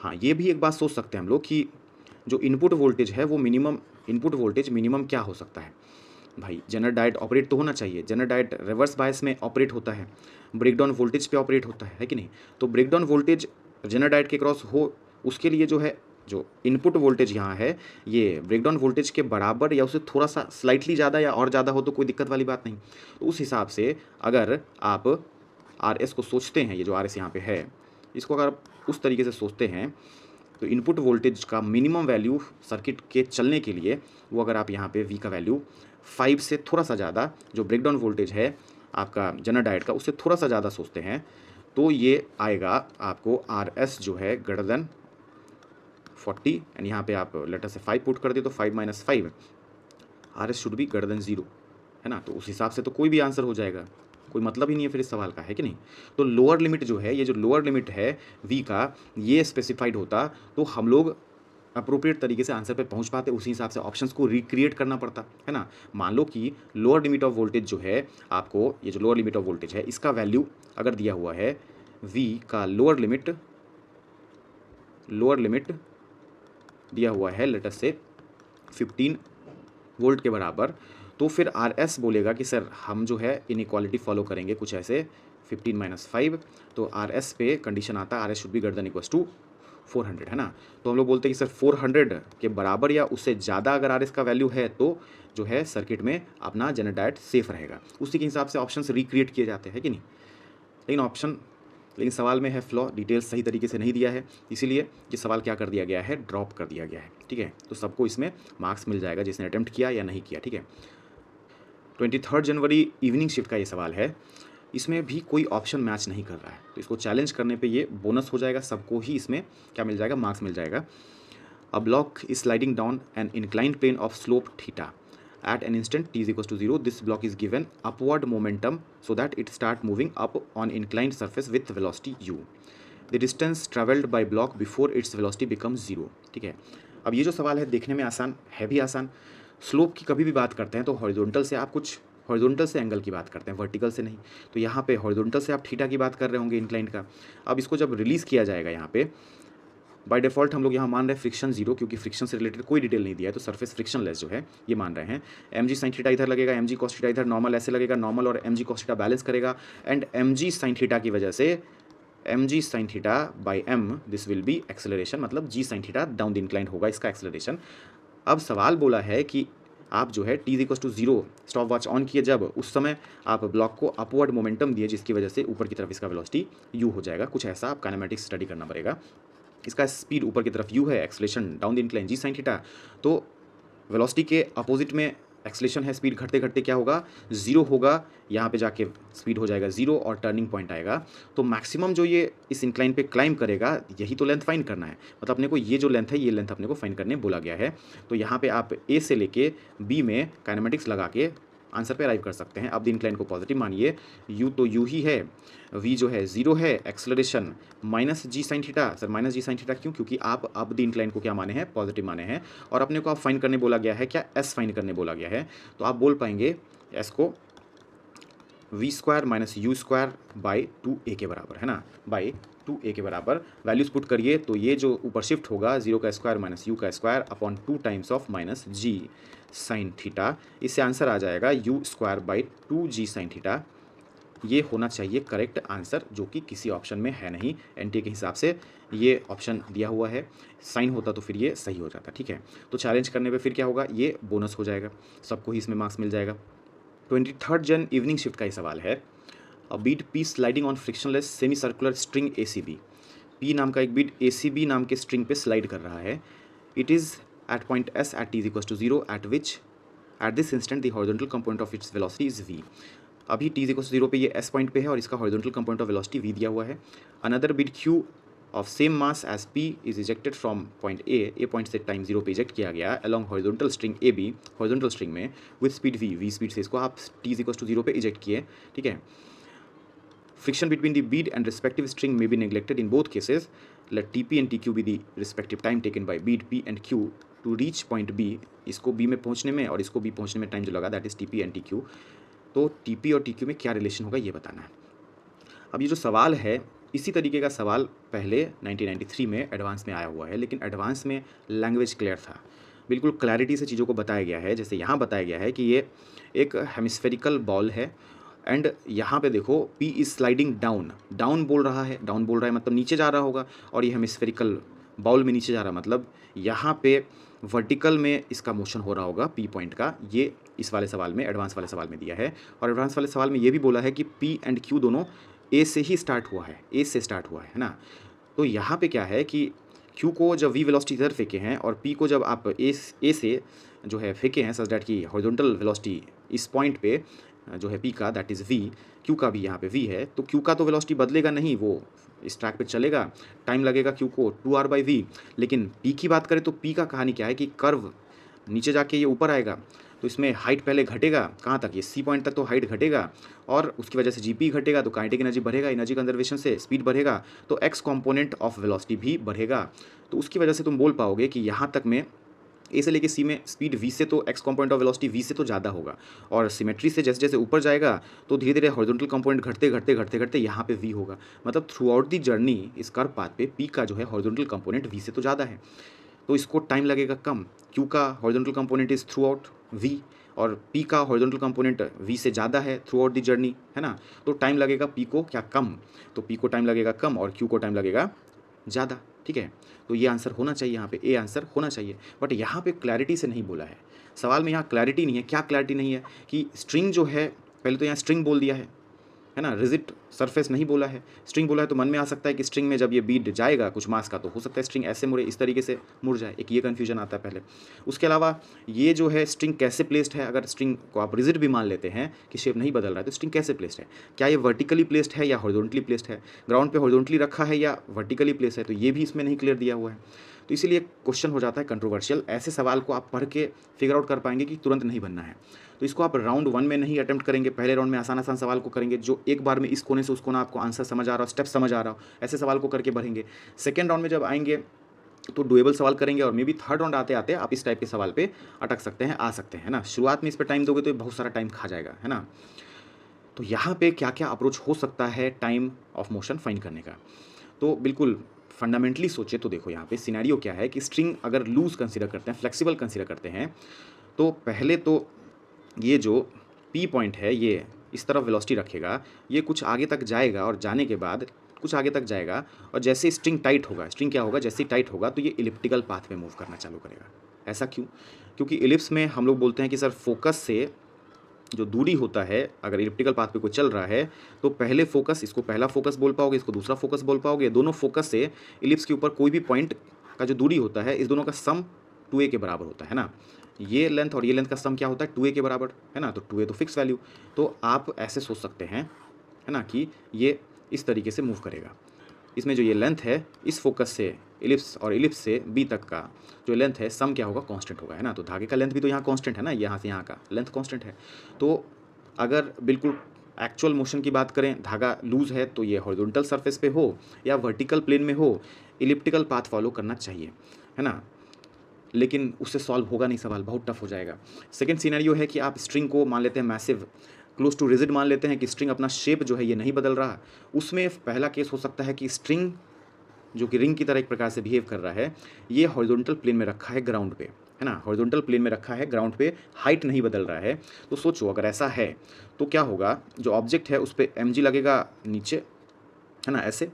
हाँ, ये भी एक बात सोच सकते हैं हम लोग कि जो इनपुट वोल्टेज है वो मिनिमम, इनपुट वोल्टेज मिनिमम क्या हो सकता है भाई, जनरल डायोड ऑपरेट तो होना चाहिए, जनरल डायोड रिवर्स बायस में ऑपरेट होता है, ब्रेकडाउन वोल्टेज पे ऑपरेट होता है कि नहीं, तो ब्रेकडाउन वोल्टेज जनरल डायोड के क्रॉस हो, उसके लिए जो है जो इनपुट वोल्टेज यहाँ है ये ब्रेकडाउन वोल्टेज के बराबर या उससे थोड़ा सा स्लाइटली ज़्यादा या और ज़्यादा हो तो कोई दिक्कत वाली बात नहीं। तो उस हिसाब से अगर आप RS को सोचते हैं, ये जो RS यहाँ पे है, इसको अगर आप उस तरीके से सोचते हैं, तो इनपुट वोल्टेज का मिनिमम वैल्यू सर्किट के चलने के लिए वो अगर आप यहाँ पे V का वैल्यू 5 से थोड़ा सा ज़्यादा, जो ब्रेकडाउन वोल्टेज है आपका जनरल डायोड का उससे थोड़ा सा ज़्यादा सोचते हैं, तो ये आएगा आपको RS जो है ग्रेटर देन 40, एंड यहाँ पे आप लेटर से 5 पुट कर दे तो 5 - 5 RS should be greater then 0, है ना। तो उस हिसाब से तो कोई भी आंसर हो जाएगा, कोई मतलब ही नहीं है फिर इस सवाल का, है कि नहीं। तो लोअर लिमिट जो है, ये जो लोअर लिमिट है V का, ये स्पेसिफाइड होता तो हम लोग अप्रोप्रिएट तरीके से आंसर पे पहुंच पाते, उसी हिसाब से ऑप्शंस को रिक्रिएट करना पड़ता, है ना। मान लो कि लोअर लिमिट ऑफ वोल्टेज जो है आपको, ये जो लोअर लिमिट ऑफ वोल्टेज है इसका वैल्यू अगर दिया हुआ है, V का लोअर लिमिट दिया हुआ है लेटेस्ट से 15 वोल्ट के बराबर, तो फिर RS बोलेगा कि सर हम जो है इनइक्वालिटी फॉलो करेंगे कुछ ऐसे 15 - 5, तो RS पे कंडीशन आता है RS should be greater than equals to 400, है ना। तो हम लोग बोलते हैं कि सर 400 के बराबर या उससे ज़्यादा अगर RS का वैल्यू है तो जो है सर्किट में अपना जनरल डायोड सेफ रहेगा, उसी के हिसाब से ऑप्शंस रिक्रिएट किए जाते हैं कि नहीं। लेकिन सवाल में है फ्लॉ, डिटेल्स सही तरीके से नहीं दिया है, इसीलिए ये सवाल क्या कर दिया गया है, ड्रॉप कर दिया गया है, ठीक है। तो सबको इसमें मार्क्स मिल जाएगा जिसने अटेम्प्ट किया या नहीं किया, ठीक है। 23 जनवरी इवनिंग शिफ्ट का ये सवाल है, इसमें भी कोई ऑप्शन मैच नहीं कर रहा है, तो इसको चैलेंज करने पे ये बोनस हो जाएगा, सबको ही इसमें क्या मिल जाएगा, मार्क्स मिल जाएगा। A block is sliding down an inclined plane of slope theta at an instant t is equals to 0. This block is given upward momentum so that it start moving up on inclined surface with velocity u. The distance traveled by block before its velocity becomes 0. ठीक है। अब ये जो सवाल है देखने में आसान है, भी आसान। स्लोप की कभी भी बात करते हैं तो हॉरिजॉन्टल से आप कुछ हॉरिजॉन्टल से एंगल की बात करते हैं, वर्टिकल से नहीं। तो यहाँ पे हॉरिजॉन्टल से आप थीटा की बात कर रहे होंगे इंक्लाइंड का। अब इसको जब रिलीज़ किया जाएगा यहाँ पे, बाय डिफ़ॉल्ट हम लोग यहाँ मान रहे हैं फ्रिक्शन 0, क्योंकि फ्रिक्शन से रिलेटेड कोई डिटेल नहीं दिया है, तो सरफेस फ्रिक्शनलेस जो है ये मान रहे हैं। mg sin थीटा इधर लगेगा, mg cos थीटा इधर, नॉर्मल ऐसे लगेगा, नॉर्मल और mg cos थीटा बैलेंस करेगा, एंड mg sin थीटा की वजह से mg sin theta by m this will be acceleration, मतलब g sin theta down the inclined होगा इसका एक्सेलरेशन। अब सवाल बोला है कि आप जो है t equals to 0 stopwatch on किए, जब उस समय आप ब्लॉक को अपवर्ड मोमेंटम दिए जिसकी वजह से ऊपर की तरफ इसका वेलोसिटी u हो जाएगा, कुछ ऐसा आप काइनेमेटिक्स स्टडी करना पड़ेगा। इसका स्पीड ऊपर की तरफ u है, acceleration down the incline g sin theta, तो वेलोसिटी के अपोजिट में एक्सेलरेशन है, स्पीड घटते-घटते क्या होगा, 0 होगा, यहाँ पे जाके स्पीड हो जाएगा 0 और टर्निंग पॉइंट आएगा। तो मैक्सिमम जो ये इस इंक्लाइन पे क्लाइंब करेगा, यही तो लेंथ फाइंड करना है। मतलब अपने को ये जो लेंथ है, ये लेंथ अपने को फाइंड करने बोला गया है। तो यहाँ पे आप ए से लेके बी में काइनेमेटिक्स लगा के आंसर पे अराइव कर सकते हैं। अब द इंक्लाइन को पॉजिटिव मानिए, यू तो यू ही है, वी जो है 0 है, acceleration minus G sine theta. Sir minus G sine theta क्यों? क्योंकि आप अब द इंक्लाइन को क्या माने हैं, पॉजिटिव माने हैं। और अपने को आप फाइंड करने बोला गया है क्या, एस फाइंड करने बोला गया है। तो आप बोल पाएंगे एस को V square minus U square by 2a के बराबर, है ना, बाई 2a के बराबर। वैल्यूज पुट करिए तो ये जो ऊपर शिफ्ट होगा 0 का स्क्वायर माइनस यू का square upon 2 times of minus G sine theta. इससे आंसर आ जाएगा U square by 2g sine theta. ये होना चाहिए करेक्ट आंसर, जो कि किसी ऑप्शन में है नहीं। एनटीए के हिसाब से ये ऑप्शन दिया हुआ है, साइन होता तो फिर ये सही हो जाता। ठीक है, तो चैलेंज करने पे फिर क्या होगा, ये बोनस हो जाएगा, सबको ही इसमें मार्क्स मिल जाएगा। 23rd जन इवनिंग शिफ्ट का ही सवाल है। Beed P sliding on frictionless semi circular string ACB। P नाम का एक बीड ACB नाम के स्ट्रिंग पे स्लाइड कर रहा है। It is at point S at t equal to 0 at which at this instant the horizontal component of its velocity is v। अभी t इक्वल टू 0 पे ये S पॉइंट पे है और इसका horizontal component of velocity v दिया हुआ है। Another bead Q of same mass as P is ejected from point A point से टाइम 0 पे इजेक्ट किया गया along horizontal string AB, horizontal string में विद स्पीड v स्पीड से इसको आप t इक्वल टू 0 पे इजेक्ट किए। ठीक है, friction between the bead and respective string may be neglected in both cases. Let TP and TQ be the respective time taken by bead P and Q to reach point B। इसको B में पहुंचने में और इसको B पहुंचने में टाइम जो लगा, that is TP and TQ। तो TP और TQ में क्या रिलेशन होगा ये बताना है। अब ये जो सवाल है, इसी तरीके का सवाल पहले 1993 में एडवांस में आया हुआ है, लेकिन एडवांस में लैंग्वेज क्लियर था, बिल्कुल क्लैरिटी से चीज़ों को बताया गया है। जैसे यहाँ बताया गया है कि ये एक हेमिस्फेरिकल बॉल है एंड यहाँ पे देखो P is sliding down, down बोल रहा है, डाउन बोल रहा है मतलब नीचे जा रहा होगा, और ये हेमिस्फेरिकल बॉल में नीचे जा रहा मतलब यहाँ पे वर्टिकल में इसका मोशन हो रहा होगा P पॉइंट का। ये इस वाले सवाल में, एडवांस वाले सवाल में दिया है। और एडवांस वाले सवाल में ये भी बोला है कि P एंड Q दोनों A से ही स्टार्ट हुआ है, A से स्टार्ट हुआ है ना। तो यहाँ पे क्या है कि Q को जब V वेलोसिटी इधर फेंके हैं और P को जब आप A से जो है फेंके हैं सच दैट की हॉरिजॉन्टल वेलोसिटी इस पॉइंट पे जो है P का दैट इज़ V, Q का भी यहाँ पे V है, तो Q का तो वेलोसिटी बदलेगा नहीं, वो इस ट्रैक पे चलेगा, टाइम लगेगा Q को 2r/v। लेकिन P की बात करें तो P का कहानी क्या है कि कर्व नीचे जाके ये ऊपर आएगा, तो इसमें हाइट पहले घटेगा, कहाँ तक, ये C पॉइंट तक तो हाइट घटेगा और उसकी वजह से GP घटेगा, तो काइनेटिक एनर्जी बढ़ेगा, एनर्जी कंजर्वेशन से स्पीड बढ़ेगा, तो x कॉम्पोनेंट ऑफ वेलोसिटी भी बढ़ेगा। तो उसकी वजह से तुम बोल पाओगे कि यहाँ तक में A से लेके C में स्पीड V से, तो x component of velocity V से तो ज़्यादा होगा, और सिमेट्री से जैसे जैसे ऊपर जाएगा तो धीरे धीरे हॉरिजॉन्टल कंपोनेंट घटते घटते घटते घटते यहाँ पे V होगा। मतलब थ्रू आउट दी जर्नी इस कर्व पाथ पे P का जो है हॉरिजॉन्टल कंपोनेंट V से तो ज़्यादा है, तो इसको टाइम लगेगा कम। Q का horizontal component is through out V और P का हॉरिजॉन्टल कंपोनेंट V से ज़्यादा है थ्रू आउट दी जर्नी, है ना। तो टाइम लगेगा P को क्या, कम, तो P को टाइम लगेगा कम और Q को टाइम लगेगा ज़्यादा। ठीक है, तो ये आंसर होना चाहिए, यहाँ पे ए आंसर होना चाहिए। बट यहाँ पे क्लैरिटी से नहीं बोला है सवाल में, यहाँ क्लैरिटी नहीं है। क्या क्लैरिटी नहीं है कि स्ट्रिंग जो है, पहले तो यहाँ स्ट्रिंग बोल दिया है ना, रिजिड सरफेस नहीं बोला है। स्ट्रिंग बोला है तो मन में आ सकता है कि स्ट्रिंग में जब ये बीड जाएगा कुछ मास का, तो हो सकता है स्ट्रिंग ऐसे मुड़े, इस तरीके से मुड़ जाए, एक ये कन्फ्यूजन आता है पहले। उसके अलावा ये जो है स्ट्रिंग कैसे प्लेस्ड है, अगर स्ट्रिंग को आप रिजिड भी मान लेते हैं कि शेप नहीं बदल रहा है, तो स्ट्रिंग कैसे प्लेस्ड है, क्या ये वर्टिकली प्लेस्ड है या हॉरिजॉन्टली प्लेस्ड है, ग्राउंड पे हॉरिजॉन्टली रखा है या वर्टिकली प्लेस है, तो ये भी इसमें नहीं क्लियर दिया हुआ है। तो इसीलिए क्वेश्चन हो जाता है कंट्रोवर्शियल। ऐसे सवाल को आप पढ़ के फिगर आउट कर पाएंगे कि तुरंत नहीं बनना है, तो इसको आप राउंड 1 में नहीं अटेम्प्ट करेंगे, पहले राउंड में आसान आसान सवाल को करेंगे, जो एक बार में इस कोने से उस कोना आपको आंसर समझ आ रहा हो, स्टेप समझ आ रहा हो, ऐसे सवाल को करके बढ़ेंगे। सेकेंड राउंड में जब आएंगे तो डुएबल सवाल करेंगे, और मे बी थर्ड राउंड आते आते आप इस टाइप के सवाल पे अटक सकते हैं, आ सकते हैं ना। शुरुआत में इस पर टाइम दोगे तो ये बहुत सारा टाइम खा जाएगा, है ना। तो यहाँ पे क्या क्या अप्रोच हो सकता है टाइम ऑफ मोशन फाइंड करने का, तो बिल्कुल फंडामेंटली सोचे तो देखो यहाँ पे सिनेरियो क्या है कि स्ट्रिंग अगर लूज कंसीडर करते हैं, फ्लेक्सिबल कंसीडर करते हैं, तो पहले तो ये जो P पॉइंट है ये इस तरफ वेलोसिटी रखेगा, ये कुछ आगे तक जाएगा और जाने के बाद कुछ आगे तक जाएगा, और जैसे स्ट्रिंग टाइट होगा, स्ट्रिंग क्या होगा, जैसे ही टाइट होगा तो ये इलिप्टिकल पाथ में मूव करना चालू करेगा। ऐसा क्यों? क्योंकि इलिप्स में हम लोग बोलते हैं कि सर फोकस से जो दूरी होता है, अगर इलिप्टिकल पाथ पे कोई चल रहा है तो पहले फोकस, इसको पहला फोकस बोल पाओगे, इसको दूसरा फोकस बोल पाओगे, दोनों फोकस से इलिप्स के ऊपर कोई भी पॉइंट का जो दूरी होता है, इस दोनों का सम 2a के बराबर होता है ना। ये लेंथ और ये लेंथ का सम क्या होता है 2a के बराबर, है ना। तो 2a तो फिक्स वैल्यू, तो आप ऐसे सोच सकते हैं, है ना, कि ये इस तरीके से मूव करेगा। इसमें जो ये लेंथ है इस फोकस से इलिप्स और इलिप्स से बी तक का जो लेंथ है सम क्या होगा, कांस्टेंट होगा, है ना। तो धागे का लेंथ भी तो यहाँ कांस्टेंट है ना, यहाँ से यहाँ का लेंथ कांस्टेंट है। तो अगर बिल्कुल एक्चुअल मोशन की बात करें, धागा लूज है तो ये हॉरिजॉन्टल सरफेस पे हो या वर्टिकल प्लेन में हो, इलिप्टिकल पाथ फॉलो करना चाहिए, है ना। लेकिन उससे सॉल्व होगा नहीं सवाल, बहुत टफ हो जाएगा। सेकंड सिनेरियो है कि आप स्ट्रिंग को मान लेते हैं मैसिव, क्लोज टू रिजिड मान लेते हैं कि स्ट्रिंग अपना शेप जो है ये नहीं बदल रहा। उसमें पहला केस हो सकता है कि स्ट्रिंग जो कि रिंग की तरह एक प्रकार से बिहेव कर रहा है, ये हॉरिजॉन्टल प्लेन में रखा है ग्राउंड पे, है ना। हॉरिजॉन्टल प्लेन में रखा है ग्राउंड पे, हाइट नहीं बदल रहा है। तो सोचो अगर ऐसा है तो क्या होगा, जो ऑब्जेक्ट है उस पर mg लगेगा नीचे, है ना, ऐसे,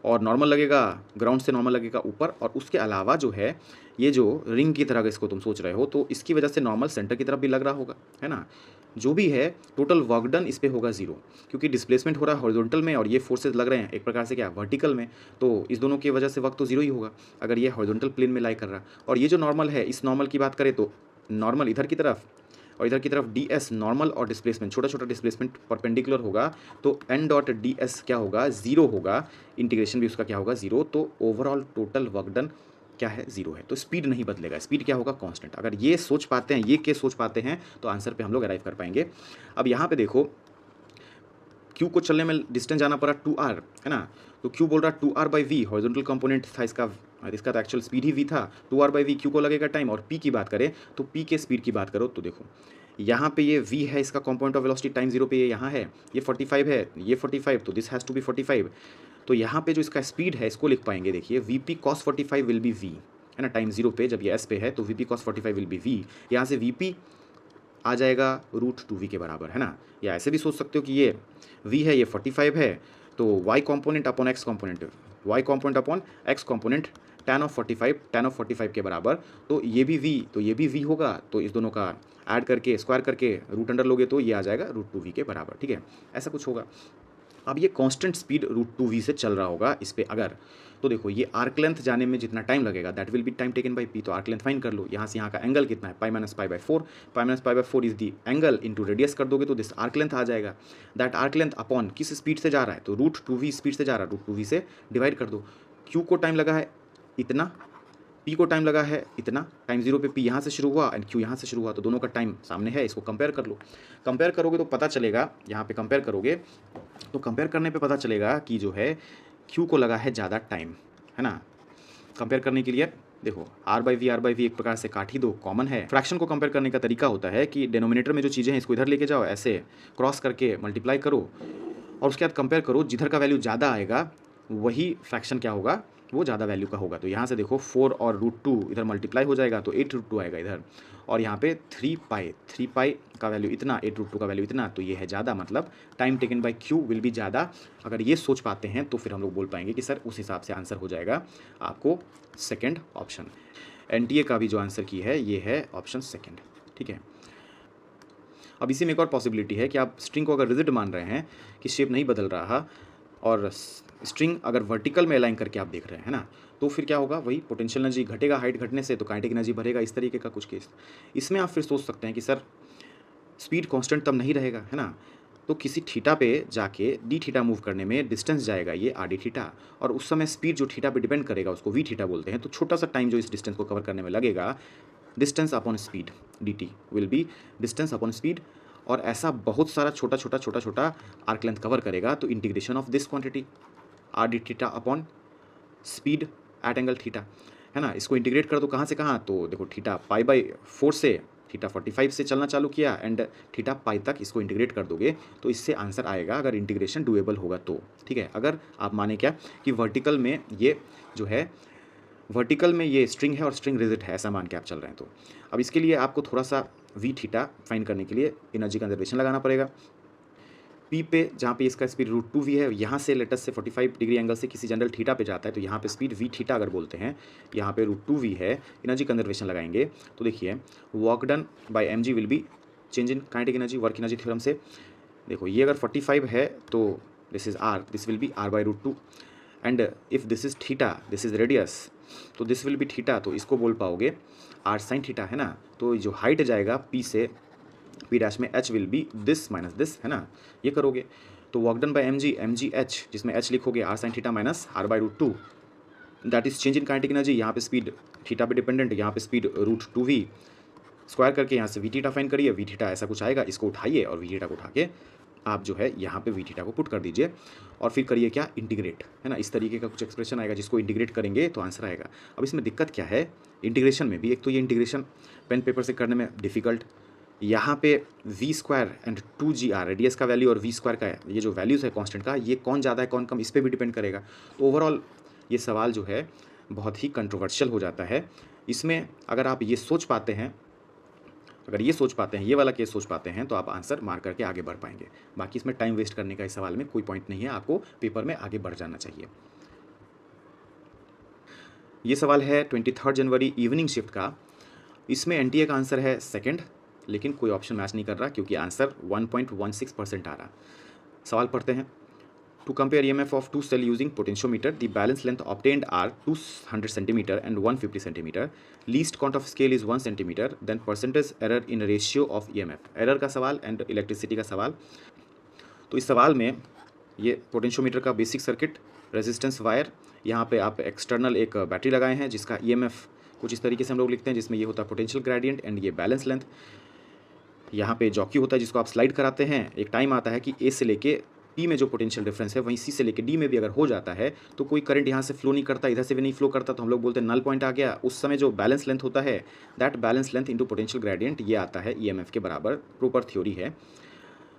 और नॉर्मल लगेगा ग्राउंड से नॉर्मल लगेगा ऊपर। और उसके अलावा जो है ये जो रिंग की तरह इसको तुम सोच रहे हो तो इसकी वजह से नॉर्मल सेंटर की तरफ भी लग रहा होगा, है ना। जो भी है टोटल वर्क डन इस पे होगा 0, क्योंकि डिस्प्लेसमेंट हो रहा है हॉरिजॉन्टल में और ये फोर्सेज लग रहे हैं एक प्रकार से क्या वर्टिकल में। तो इस दोनों की वजह से वक्त तो 0 ही होगा अगर ये हॉरिजॉन्टल प्लेन में लाई कर रहा। और ये जो नॉर्मल है, इस नॉर्मल की बात करें तो नॉर्मल इधर की तरफ और इधर की तरफ ds नॉर्मल और डिस्प्लेसमेंट, छोटा छोटा डिस्प्लेसमेंट परपेंडिकुलर होगा तो n डॉट ds क्या होगा 0 होगा, इंटीग्रेशन भी उसका क्या होगा 0। तो ओवरऑल टोटल वर्क डन क्या है 0 है। तो स्पीड नहीं बदलेगा, स्पीड क्या होगा कांस्टेंट। अगर ये सोच पाते हैं, ये केस सोच पाते हैं तो आंसर पे हम लोग अराइव कर पाएंगे। अब यहाँ पे देखो Q को चलने में डिस्टेंस जाना पड़ा 2r, है ना। तो Q बोल रहा 2r/v हॉरिजॉन्टल कंपोनेंट था इसका तो एक्चुअल स्पीड ही v था। 2r/v Q को लगेगा टाइम। और P की बात करें तो P के स्पीड की बात करो तो देखो यहाँ पे ये v है, इसका कंपोनेंट ऑफ वेलोसिटी टाइम 0 पे ये यहाँ है, ये 45 है, ये 45, तो दिस हैज़ टू बी 45। तो यहाँ पे जो इसका स्पीड है इसको लिख पाएंगे, देखिए Vp cos 45 will be v, है ना, टाइम 0 पे जब ये s पे है तो Vp cos 45 will be v। यहाँ से Vp आ जाएगा √2v के बराबर, है ना। या ऐसे भी सोच सकते हो कि ये v है, ये 45 है, तो y component upon x component, y component upon x component tan of 45 के बराबर। तो ये भी v, तो ये भी v होगा। तो इस दोनों का ऐड करके स्क्वायर करके रूट अंडर लोगे तो ये आ जाएगा √2v के बराबर, ठीक है, ऐसा कुछ होगा। अब ये कांस्टेंट स्पीड √2v से चल रहा होगा इस पे अगर, तो देखो ये आर्क लेंथ जाने में जितना टाइम लगेगा that will B time taken bye p। तो आर्क लेंथ फाइंड कर लो, यहाँ से यहाँ का एंगल कितना है π-π/4, π-π/4 is the angle into radius कर दोगे तो दिस आर्क लेंथ आ जाएगा। दैट आर्क लेंथ अपॉन किस स्पीड से जा रहा है, तो √2v स्पीड से जा रहा है, √2v से डिवाइड कर दो। q को टाइम लगा है इतना, p को टाइम लगा है इतना, टाइम 0 पे p यहाँ से शुरू हुआ एंड q यहाँ से शुरू हुआ, तो दोनों का टाइम सामने है, इसको कंपेयर कर लो। कंपेयर करोगे तो पता चलेगा, यहाँ पे कंपेयर करोगे तो कंपेयर करने पे पता चलेगा कि जो है q को लगा है ज़्यादा टाइम, है ना। कंपेयर करने के लिए देखो r/v एक प्रकार से काट ही दो, कॉमन है। फ्रैक्शन को कंपेयर करने का तरीका होता है कि डिनोमिनेटर में जो चीज़ें हैं इसको इधर लेके जाओ, ऐसे क्रॉस करके मल्टीप्लाई करो और उसके बाद कंपेयर करो, जिधर का वैल्यू ज़्यादा आएगा वही फ्रैक्शन क्या होगा, वो ज़्यादा वैल्यू का होगा। तो यहाँ से देखो 4 और √2 इधर मल्टीप्लाई हो जाएगा तो 8√2 आएगा इधर, और यहाँ पे 3 का वैल्यू इतना, 8√2 का वैल्यू इतना, तो ये है ज़्यादा, मतलब time taken bye Q will be ज़्यादा। अगर ये सोच पाते हैं तो फिर हम लोग बोल पाएंगे कि सर उस हिसाब से आंसर हो जाएगा आपको सेकेंड ऑप्शन। NTA का भी जो आंसर की है ये है ऑप्शन सेकेंड, ठीक है। अब इसी में एक और पॉसिबिलिटी है कि आप स्ट्रिंग को अगर रिजिड मान रहे हैं कि शेप नहीं बदल रहा और स्ट्रिंग अगर वर्टिकल में अलाइन करके आप देख रहे हैं ना, तो फिर क्या होगा, वही पोटेंशियल एनर्जी घटेगा हाइट घटने से तो काइनेटिक एनर्जी बढ़ेगा, इस तरीके का कुछ केस। इसमें आप फिर सोच सकते हैं कि सर स्पीड कांस्टेंट तब नहीं रहेगा, है ना। तो किसी थीटा पे जाके डी थीटा मूव करने में डिस्टेंस जाएगा ये आर डी थीटा, और उस समय स्पीड जो थीटा पे डिपेंड करेगा उसको वी थीटा बोलते हैं। तो छोटा सा टाइम जो इस डिस्टेंस को कवर करने में लगेगा, distance upon speed dt will be distance upon speed. और ऐसा बहुत सारा छोटा छोटा आर्क लेंथ कवर करेगा, तो integration of this quantity R D theta upon speed at angle theta, है ना। इसको इंटीग्रेट कर दो कहाँ से कहाँ, तो देखो थीटा π/4 से थीटा 45 से चलना चालू किया एंड थीटा पाई तक इसको इंटीग्रेट कर दोगे तो इससे आंसर आएगा, अगर इंटीग्रेशन डुएबल होगा तो, ठीक है। अगर आप माने क्या कि वर्टिकल में ये जो है, वर्टिकल में ये स्ट्रिंग है और स्ट्रिंग रिजिड है, ऐसा मान के आप चल रहे हैं। तो अब इसके लिए आपको थोड़ा सा वी थीटा फाइंड करने के लिए एनर्जी कंजर्वेशन लगाना पड़ेगा। P पे जहाँ पे इसका स्पीड √2v है, यहाँ से लेटस से 45 डिग्री एंगल से किसी जनरल थीटा पे जाता है, तो यहाँ पे स्पीड v थीटा अगर बोलते हैं, यहाँ पे √2v है, एनर्जी कंजर्वेशन लगाएंगे तो देखिए work done bye mg will be change in kinetic energy work energy theorem से। देखो ये अगर 45 है तो this is r, this will be r/√2 and if this is theta, this is radius, तो दिस विल बी थीटा, तो इसको बोल पाओगे आर साइन थीटा, है ना। तो जो हाइट जाएगा पी से पी डैश में H will be this minus this, है ना, ये करोगे। तो work done by M G H, जिसमें एच लिखोगे R sine theta minus R by root two, that is change in kinetic energy. यहाँ पे स्पीड थीटा पे डिपेंडेंट, यहाँ पे speed root two V square करके यहाँ से वी थीटा फाइन करिए, वी थीटा ऐसा कुछ आएगा, इसको उठाइए और वी थीटा को उठा के आप जो है यहाँ पे वी थीटा को पुट कर दीजिए और फिर करिए क्या, इंटीग्रेट, है ना। इस तरीके का कुछ एक्सप्रेशन आएगा जिसको इंटीग्रेट करेंगे तो आंसर आएगा। अब इसमें दिक्कत क्या है इंटीग्रेशन में भी, एक तो ये इंटीग्रेशन पेन पेपर से करने में डिफिकल्ट, यहाँ पे V square and 2 GR radius का वैल्यू और वी स्क्वायर का ये जो वैल्यूज़ है कांस्टेंट का, ये कौन ज़्यादा है कौन कम, इस पर भी डिपेंड करेगा। तो ओवरऑल ये सवाल जो है बहुत ही कंट्रोवर्शियल हो जाता है। इसमें अगर आप ये सोच पाते हैं, अगर ये सोच पाते हैं, ये वाला केस सोच पाते हैं, तो आप आंसर मार करके आगे बढ़ पाएंगे। बाकी इसमें टाइम वेस्ट करने का इस सवाल में कोई पॉइंट नहीं है, आपको पेपर में आगे बढ़ जाना चाहिए। ये सवाल है 23 जनवरी इवनिंग शिफ्ट का। इसमें एनटीए का आंसर है सेकंड, लेकिन कोई ऑप्शन मैच नहीं कर रहा क्योंकि आंसर 1.16% आ रहा। सवाल पढ़ते हैं। To compare EMF of two cell using potentiometer, the balance length obtained are 200 cm and 150 cm. Least count of scale is 1 cm. Then percentage error in ratio of EMF. Error का सवाल एंड इलेक्ट्रिसिटी का सवाल। तो इस सवाल में ये पोटेंशियोमीटर का बेसिक सर्किट, रेजिस्टेंस वायर, यहाँ पे आप एक्सटर्नल एक बैटरी लगाए हैं जिसका EMF कुछ इस तरीके से हम लोग लिखते हैं, जिसमें ये होता है पोटेंशियल ग्रेडियंट एंड ये बैलेंस लेंथ। यहाँ पे जॉकी होता है जिसको आप स्लाइड कराते हैं। एक टाइम आता है कि ए से लेके पी में जो पोटेंशियल डिफरेंस है वहीं सी से लेके डी में भी अगर हो जाता है तो कोई करंट यहाँ से फ्लो नहीं करता, इधर से भी नहीं फ्लो करता, तो हम लोग बोलते हैं नल पॉइंट आ गया। उस समय जो बैलेंस लेंथ होता है, that balance length into potential gradient, ये आता है EMF के बराबर। प्रॉपर थ्योरी है।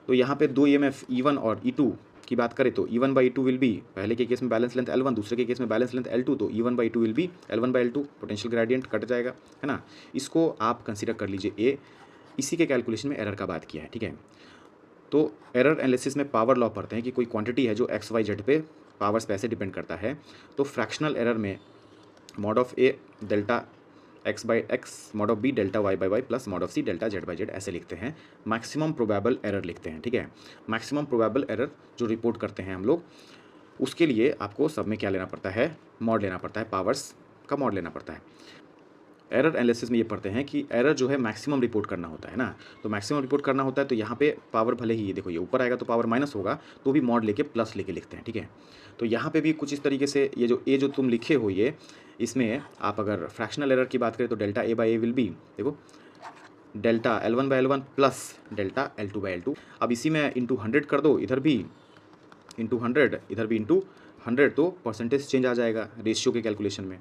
तो यहाँ पे दो EMF E1 और E2 की बात करें तो E1 by E2 will be, पहले के केस में बैलेंस लेंथ L1, दूसरे के केस में बैलेंस लेंथ L2, तो E1 by E2 will be L1 by L2, potential gradient cut जाएगा, है ना। इसको आप कंसिडर कर लीजिए ए। इसी के कैलकुलेशन में एरर का बात किया है, ठीक है। तो एरर एनालिसिस में पावर लॉ पढ़ते हैं कि कोई क्वांटिटी है जो एक्स वाई जेड पे पावर्स पे ऐसे डिपेंड करता है। तो फ्रैक्शनल एरर में mod of A delta X by X, mod of B delta Y by Y plus mod of C delta Z by Z, ऐसे लिखते हैं। मैक्सिमम प्रोबेबल एरर लिखते हैं, ठीक है। मैक्सिमम प्रोबेबल एरर जो रिपोर्ट करते हैं हम लोग, उसके लिए आपको सब में क्या लेना पड़ता है, मॉड लेना पड़ता है, पावर्स का मॉड लेना पड़ता है। एरर एनालिसिस में ये पढ़ते हैं कि एरर जो है मैक्सिमम रिपोर्ट करना होता है ना। तो मैक्सिमम रिपोर्ट करना होता है तो यहाँ पे पावर भले ही ये देखो ये ऊपर आएगा तो पावर माइनस होगा, तो भी मॉड लेके प्लस लेके लिखते हैं, ठीक है। तो यहाँ पे भी कुछ इस तरीके से ये जो तुम लिखे हो, ये इसमें आप अगर फ्रैक्शनल एरर की बात करें तो delta A by A will be, देखो delta L1 by L1 plus delta L2 by L2। अब इसी में इंटू 100 कर दो, इधर भी इंटू 100, इधर भी इंटू 100, तो परसेंटेज चेंज आ जाएगा रेशियो के कैलकुलेशन में।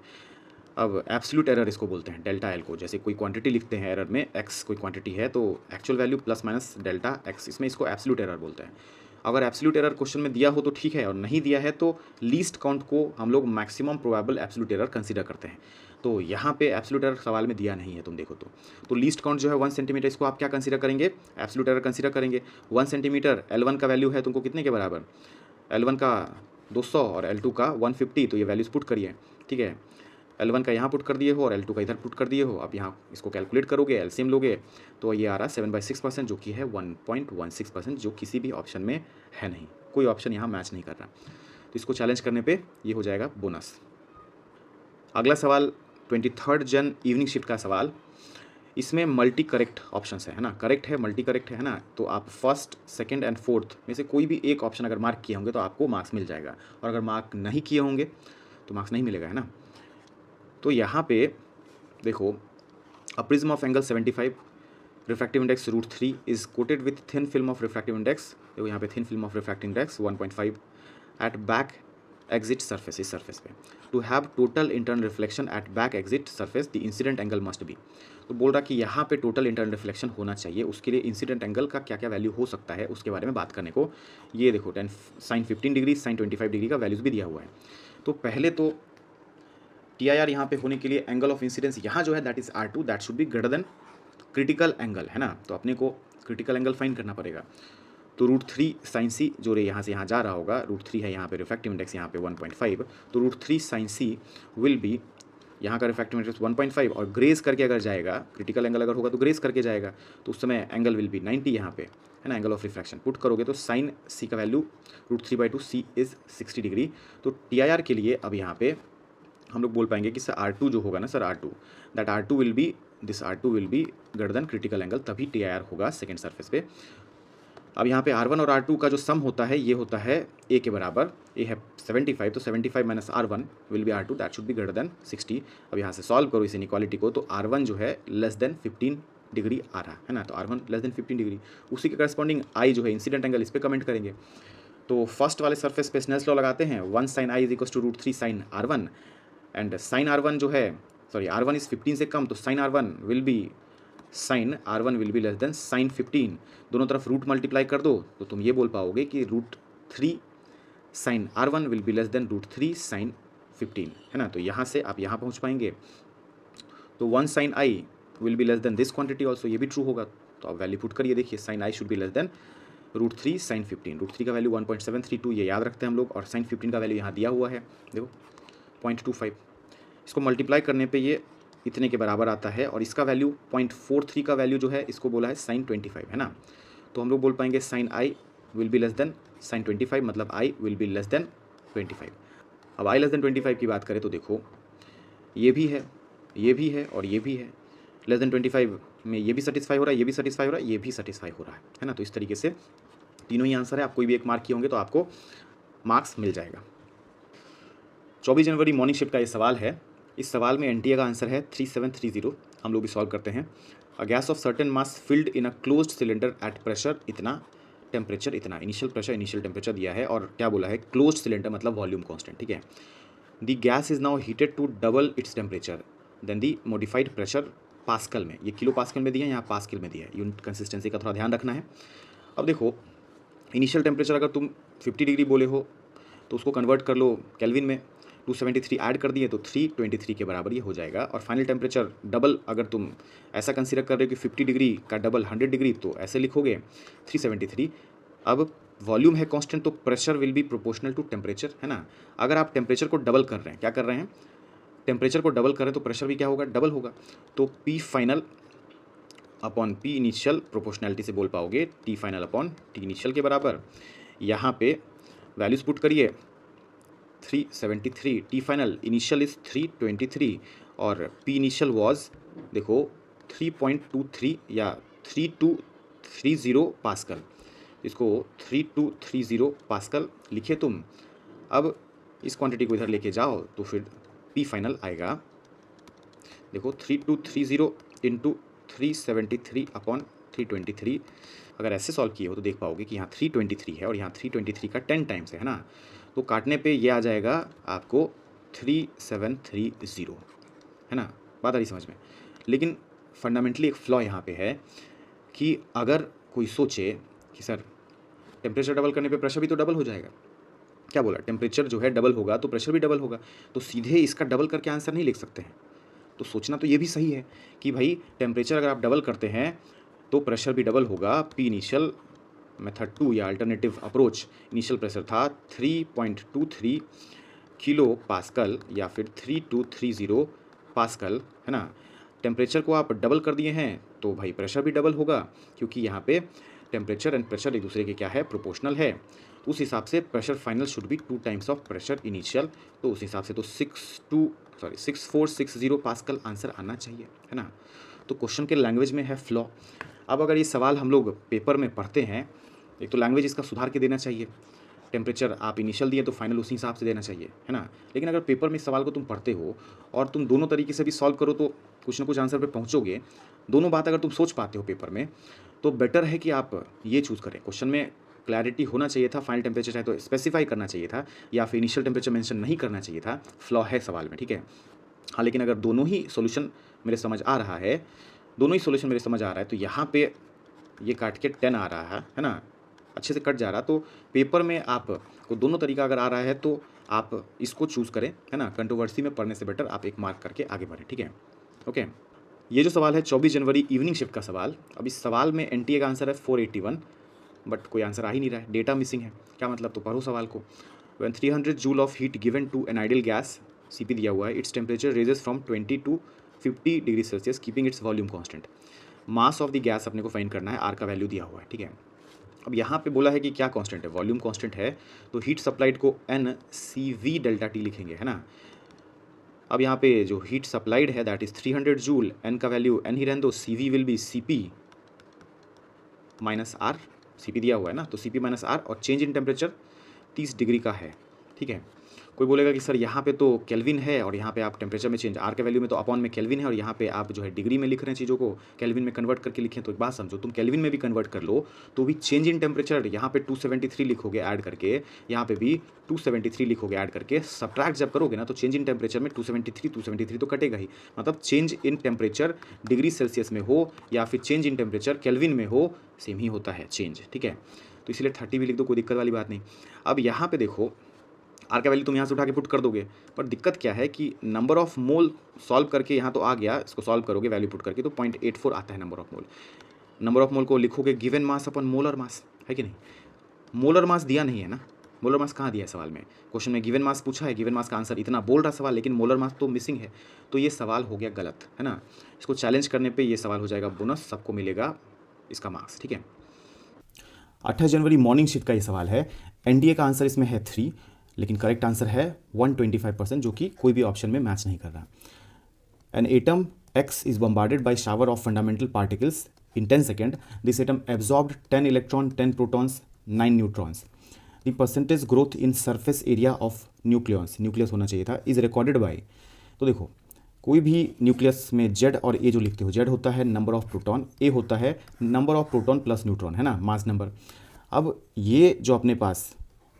अब एब्सोल्यूट एरर इसको बोलते हैं, डेल्टा एल को। जैसे कोई क्वांटिटी लिखते हैं एरर में, एक्स कोई क्वांटिटी है तो actual value plus minus delta x, इसमें इसको एब्सोल्यूट एरर बोलते हैं। अगर एब्सोल्यूट एरर क्वेश्चन में दिया हो तो ठीक है, और नहीं दिया है तो लीस्ट काउंट को हम लोग maximum probable absolute error consider करते हैं। तो यहाँ पे एब्सोल्यूट एरर सवाल में दिया नहीं है, तुम देखो तो लीस्ट काउंट जो है 1 सेंटीमीटर, इसको आप क्या कंसीडर करेंगे, एब्सोल्यूट एरर कंसीडर करेंगे। 1 सेंटीमीटर L1 का वैल्यू है तुमको कितने के बराबर, L1 का 200 और L2 का 150, तो ये वैल्यूज पुट करिए, ठीक है। L1 का यहाँ पुट कर दिए हो और L2 का इधर पुट कर दिए हो। अब यहाँ इसको कैलकुलेट करोगे, एलसीएम लोगे, तो ये आ रहा 7/6%, जो कि है 1.16%, जो किसी भी ऑप्शन में है नहीं, कोई ऑप्शन यहाँ मैच नहीं कर रहा। तो इसको चैलेंज करने पे ये हो जाएगा बोनस। अगला सवाल 23 जन इवनिंग शिफ्ट का सवाल। इसमें मल्टी करेक्ट ऑप्शंस है ना, करेक्ट है, मल्टी करेक्ट है ना। तो आप फर्स्ट, सेकंड एंड फोर्थ में से कोई भी एक ऑप्शन अगर मार्क किए होंगे तो आपको मार्क्स मिल जाएगा, और अगर मार्क नहीं किए होंगे तो मार्क्स नहीं मिलेगा, है ना। तो यहाँ पे देखो, a prism of angle 75, refractive index √3 is coated with thin film of refractive index, देखो यहाँ पे thin film of refractive index 1.5 at back exit surface, इस सरफेस पे। To have total internal reflection at back exit surface, the incident angle must be. तो बोल रहा कि यहाँ पे टोटल इंटरनल रिफ्लेक्शन होना चाहिए, उसके लिए इंसिडेंट एंगल का क्या क्या वैल्यू हो सकता है उसके बारे में बात करने को। ये देखो sin 15 डिग्री, sin 25 डिग्री का वैल्यूज़ भी दिया हुआ है। तो पहले तो TIR यहाँ पे होने के लिए एंगल ऑफ इंसिडेंस यहाँ जो है that is R2, that should be greater than critical angle, है ना। तो अपने को क्रिटिकल एंगल फाइंड करना पड़ेगा। तो √3 sin c जो रे यहाँ से यहाँ जा रहा होगा, √3 है यहाँ पे, रिफ्रैक्टिव इंडेक्स यहाँ पे 1.5, तो √3 sin c विल बी, यहाँ का रिफ्रैक्टिव इंडेक्स 1.5 और ग्रेज करके अगर जाएगा, क्रिटिकल एंगल अगर होगा तो ग्रेज करके जाएगा, तो उस समय एंगल विल बी 90 यहाँ पे, है ना। एंगल ऑफ रिफ्रैक्शन पुट करोगे तो sin c का वैल्यू √3/2, c इज़ 60 डिग्री। तो TIR के लिए अब यहाँ पे हम लोग बोल पाएंगे कि सर R2 जो होगा ना sir R2, that R2 will be this R2 will be greater than critical angle, तभी TIR होगा सेकेंड सरफेस पे। अब यहाँ पे R1 और R2 का जो सम होता है ये होता है A के बराबर, A है 75, तो 75 minus R1 will B R2, that should be greater then 60। अब यहाँ से सॉल्व करो इस इनइक्वालिटी को, तो R1 जो है लेस देन 15 डिग्री आ रहा है ना, तो R1 लेस देन 15 डिग्री, उसी के करस्पॉन्डिंग I जो है इंसिडेंट एंगल, इस पर कमेंट करेंगे। तो फर्स्ट वाले सरफेस पे स्नेल्स लॉ लगाते हैं, 1 sine I is equal to √3 sine R1, and sine R1 जो है, सॉरी R1 इज 15 से कम, तो sine R1 will be less than sine 15। दोनों तरफ रूट मल्टीप्लाई कर दो तो तुम ये बोल पाओगे कि √3 sine R1 will be less than √3 sine 15, है ना। तो यहाँ से आप यहाँ पहुँच पाएंगे। तो 1 sine I will be less than this quantity also, ये भी ट्रू होगा। तो आप वैल्यू पुट करिए, देखिए sine I should be less than √3 sine 15। √3 का वैल्यू 1.732, ये याद रखते हैं हम लोग, और साइन 15 का वैल्यू यहाँ दिया हुआ है, देखो 0.25। इसको मल्टीप्लाई करने पे ये इतने के बराबर आता है, और इसका वैल्यू 0.43 का वैल्यू जो है इसको बोला है साइन 25, है ना। तो हम लोग बोल पाएंगे sine I will be less than sine 25, मतलब I will be less than 25। अब I लेस देन 25 की बात करें तो देखो ये भी है, ये भी है, और ये भी है। लेस देन 25 में ये भी सेटिस्फाई हो रहा है, ये भी सेटिस्फाई हो रहा है, ये भी सेटिस्फाई हो रहा है ना। तो इस तरीके से तीनों ही आंसर है, आप कोई भी एक मार्क किए होंगे तो आपको मार्क्स मिल जाएगा। 24 जनवरी मॉर्निंग शिफ्ट का ये सवाल है। इस सवाल में एनटीए का आंसर है 3730। हम लोग भी सॉल्व करते हैं। A gas of certain mass filled in a closed cylinder at pressure इतना, टेम्परेचर इतना, इनिशियल प्रेशर इनिशियल टेम्परेचर दिया है, और क्या बोला है, क्लोज्ड सिलेंडर मतलब वॉल्यूम कांस्टेंट, ठीक है। The gas is now heated to double its temperature then the modified pressure pascal में। ये किलो पास्कल में दिया है, यहाँ पास्कल में दिया है, यूनिट कंसिस्टेंसी का थोड़ा ध्यान रखना है। अब देखो इनिशियल टेम्परेचर अगर तुम 50 डिग्री बोले हो तो उसको कन्वर्ट कर लो केल्विन में, 273 ऐड कर दिए तो 323 के बराबर ये हो जाएगा। और फाइनल टेम्परेचर डबल, अगर तुम ऐसा कंसीडर कर रहे हो कि 50 डिग्री का डबल 100 डिग्री, तो ऐसे लिखोगे 373। अब वॉल्यूम है कांस्टेंट, तो pressure will be proportional to temperature, है ना। अगर आप टेम्परेचर को डबल कर रहे हैं, क्या कर रहे हैं, टेम्परेचर को डबल करें तो प्रेशर भी क्या होगा, डबल होगा। तो P final upon P initial proportionality से बोल पाओगे T final upon T initial के बराबर। यहाँ पे वैल्यूज पुट करिए, 373, टी फाइनल इनिशियल इज 323, और पी इनिशियल वॉज देखो 3.23 या 3230 पास्कल, इसको 3230 पास्कल लिखे तुम। अब इस क्वांटिटी को इधर लेके जाओ तो फिर पी फाइनल आएगा, देखो 3230 इंटू 373 अपॉन 323। अगर ऐसे सॉल्व किए हो तो देख पाओगे कि यहाँ 323 है और यहाँ 323 का 10 टाइम्स है ना। तो काटने पे ये आ जाएगा आपको 3730, है ना। बात आ रही समझ में। लेकिन फंडामेंटली एक फ्लॉ यहाँ पे है कि अगर कोई सोचे कि सर टेम्परेचर डबल करने पे प्रेशर भी तो डबल हो जाएगा, क्या बोला, टेम्परेचर जो है डबल होगा तो प्रेशर भी डबल होगा, तो सीधे इसका डबल करके आंसर नहीं लिख सकते हैं। तो सोचना तो ये भी सही है कि भाई टेम्परेचर अगर आप डबल करते हैं तो प्रेशर भी डबल होगा। पी इनिशियल मेथड 2 या अल्टरनेटिव अप्रोच, इनिशियल प्रेशर था 3.23 किलो पास्कल या फिर 3230 पास्कल, है ना। टेम्परेचर को आप डबल कर दिए हैं तो भाई प्रेशर भी डबल होगा, क्योंकि यहाँ पे टेम्परेचर एंड प्रेशर एक दूसरे के क्या है, प्रोपोर्शनल है। उस हिसाब से pressure final should be 2 times of pressure initial, तो उस हिसाब से तो 6460 पास्कल आंसर आना चाहिए, है ना। तो क्वेश्चन के लैंग्वेज में है फ्लॉ। अब अगर ये सवाल हम लोग पेपर में पढ़ते हैं, एक तो लैंग्वेज इसका सुधार के देना चाहिए, टेम्परेचर आप इनिशियल दिए तो फाइनल उसी हिसाब से देना चाहिए, है ना। लेकिन अगर पेपर में सवाल को तुम पढ़ते हो और तुम दोनों तरीके से भी सॉल्व करो तो कुछ ना कुछ आंसर पे पहुँचोगे। दोनों बात अगर तुम सोच पाते हो पेपर में तो बेटर है कि आप ये चूज़ करें। क्वेश्चन में क्लैरिटी होना चाहिए था, फाइनल टेम्परेचर चाहे तो स्पेसिफाई करना चाहिए था, या फिर इनिशियल टेम्परेचर मेंशन नहीं करना चाहिए था। फ्लॉ है सवाल में, ठीक है। हाँ, लेकिन अगर दोनों ही सॉल्यूशन मेरे समझ आ रहा है, दोनों ही सॉल्यूशन मेरे समझ आ रहा है, तो यहाँ पे ये काट के 10 आ रहा है ना, अच्छे से कट जा रहा। तो पेपर में आपको दोनों तरीका अगर आ रहा है तो आप इसको चूज़ करें, है ना। कंट्रोवर्सी में पढ़ने से बेटर आप एक मार्क करके आगे बढ़ें, ठीक है। ओके, ये जो सवाल है 24 जनवरी इवनिंग शिफ्ट का सवाल। अब इस सवाल में एनटीए का आंसर है 481, बट कोई आंसर आ ही नहीं रहा है, डेटा मिसिंग है। क्या मतलब, तो पढ़ो सवाल को। When 300 joule of heat given to an ideal gas, CP दिया हुआ है, its temperature rises from 20 to 50 degree Celsius keeping its volume constant. Mass of the gas अपने को फाइंड करना है, आर का वैल्यू दिया हुआ है, ठीक है। अब यहाँ पे बोला है कि क्या कांस्टेंट है, वॉल्यूम कांस्टेंट है, तो हीट सप्लाइड को N C V delta T लिखेंगे, है ना। अब यहाँ पे जो हीट सप्लाइड है दैट इज़ 300 जूल, एन का वैल्यू एन ही रहने दो, C V will be C P minus R, C P दिया हुआ है ना, तो सी पी माइनस आर, और चेंज इन टेम्परेचर 30 डिग्री का है, ठीक है। कोई बोलेगा कि सर यहाँ पे तो केल्विन है और यहाँ पे आप टेम्परेचर में चेंज, आर के वैल्यू में तो अपॉन में केल्विन है और यहाँ पे आप जो है डिग्री में लिख रहे हैं चीज़ों को, केल्विन में कन्वर्ट करके लिखें। तो एक बात समझो, तुम केल्विन में भी कन्वर्ट कर लो तो भी चेंज इन टेम्परेचर यहाँ पे 273 लिखोगे ऐड करके, यहाँ पे भी 273 लिखोगे ऐड करके, सब्ट्रैक्ट जब करोगे ना तो चेंज इन टेम्परेचर में 273 तो कटेगा ही। मतलब change in temperature degree Celsius में हो या फिर चेंज इन टेम्परेचर केल्विन में हो, सेम ही होता है चेंज, ठीक है। तो इसलिए 30 भी लिख दो, कोई दिक्कत वाली बात नहीं। अब यहाँ पे देखो आर का वैल्यू तुम यहाँ से उठा के पुट कर दोगे, पर दिक्कत क्या है कि नंबर ऑफ मोल सॉल्व करके यहाँ तो आ गया, इसको सॉल्व करोगे वैल्यू पुट करके तो 0.84 आता है number of mole. Number of mole को लिखोगे गिवन मास अपन मोलर मास, है कि नहीं। मोलर मास दिया नहीं है ना, मोलर मास कहाँ दिया है सवाल में, क्वेश्चन में गिवन मास पूछा है, गिवन मास का आंसर इतना बोल रहा सवाल, लेकिन मोलर मास तो मिसिंग है, तो ये सवाल हो गया गलत, है ना। इसको चैलेंज करने पर ये सवाल हो जाएगा बोनस, सबको मिलेगा इसका मार्क्स, ठीक है। 28 जनवरी मॉर्निंग शिफ्ट का ये सवाल है, एनडीए का आंसर इसमें है 3, लेकिन करेक्ट आंसर है 125%, जो कि कोई भी ऑप्शन में मैच नहीं कर रहा। An atom X is bombarded by shower of fundamental particles in 10 second, this atom absorbed 10 electron, 10 protons, 9 neutrons, the percentage growth in surface area of nucleus, nucleus होना चाहिए था, इज रिकॉर्डेड बाय। तो देखो कोई भी न्यूक्लियस में जेड और ए जो लिखते हो, जेड होता है नंबर ऑफ प्रोटॉन, ए होता है number of proton plus neutron, है ना, मास नंबर। अब ये जो अपने पास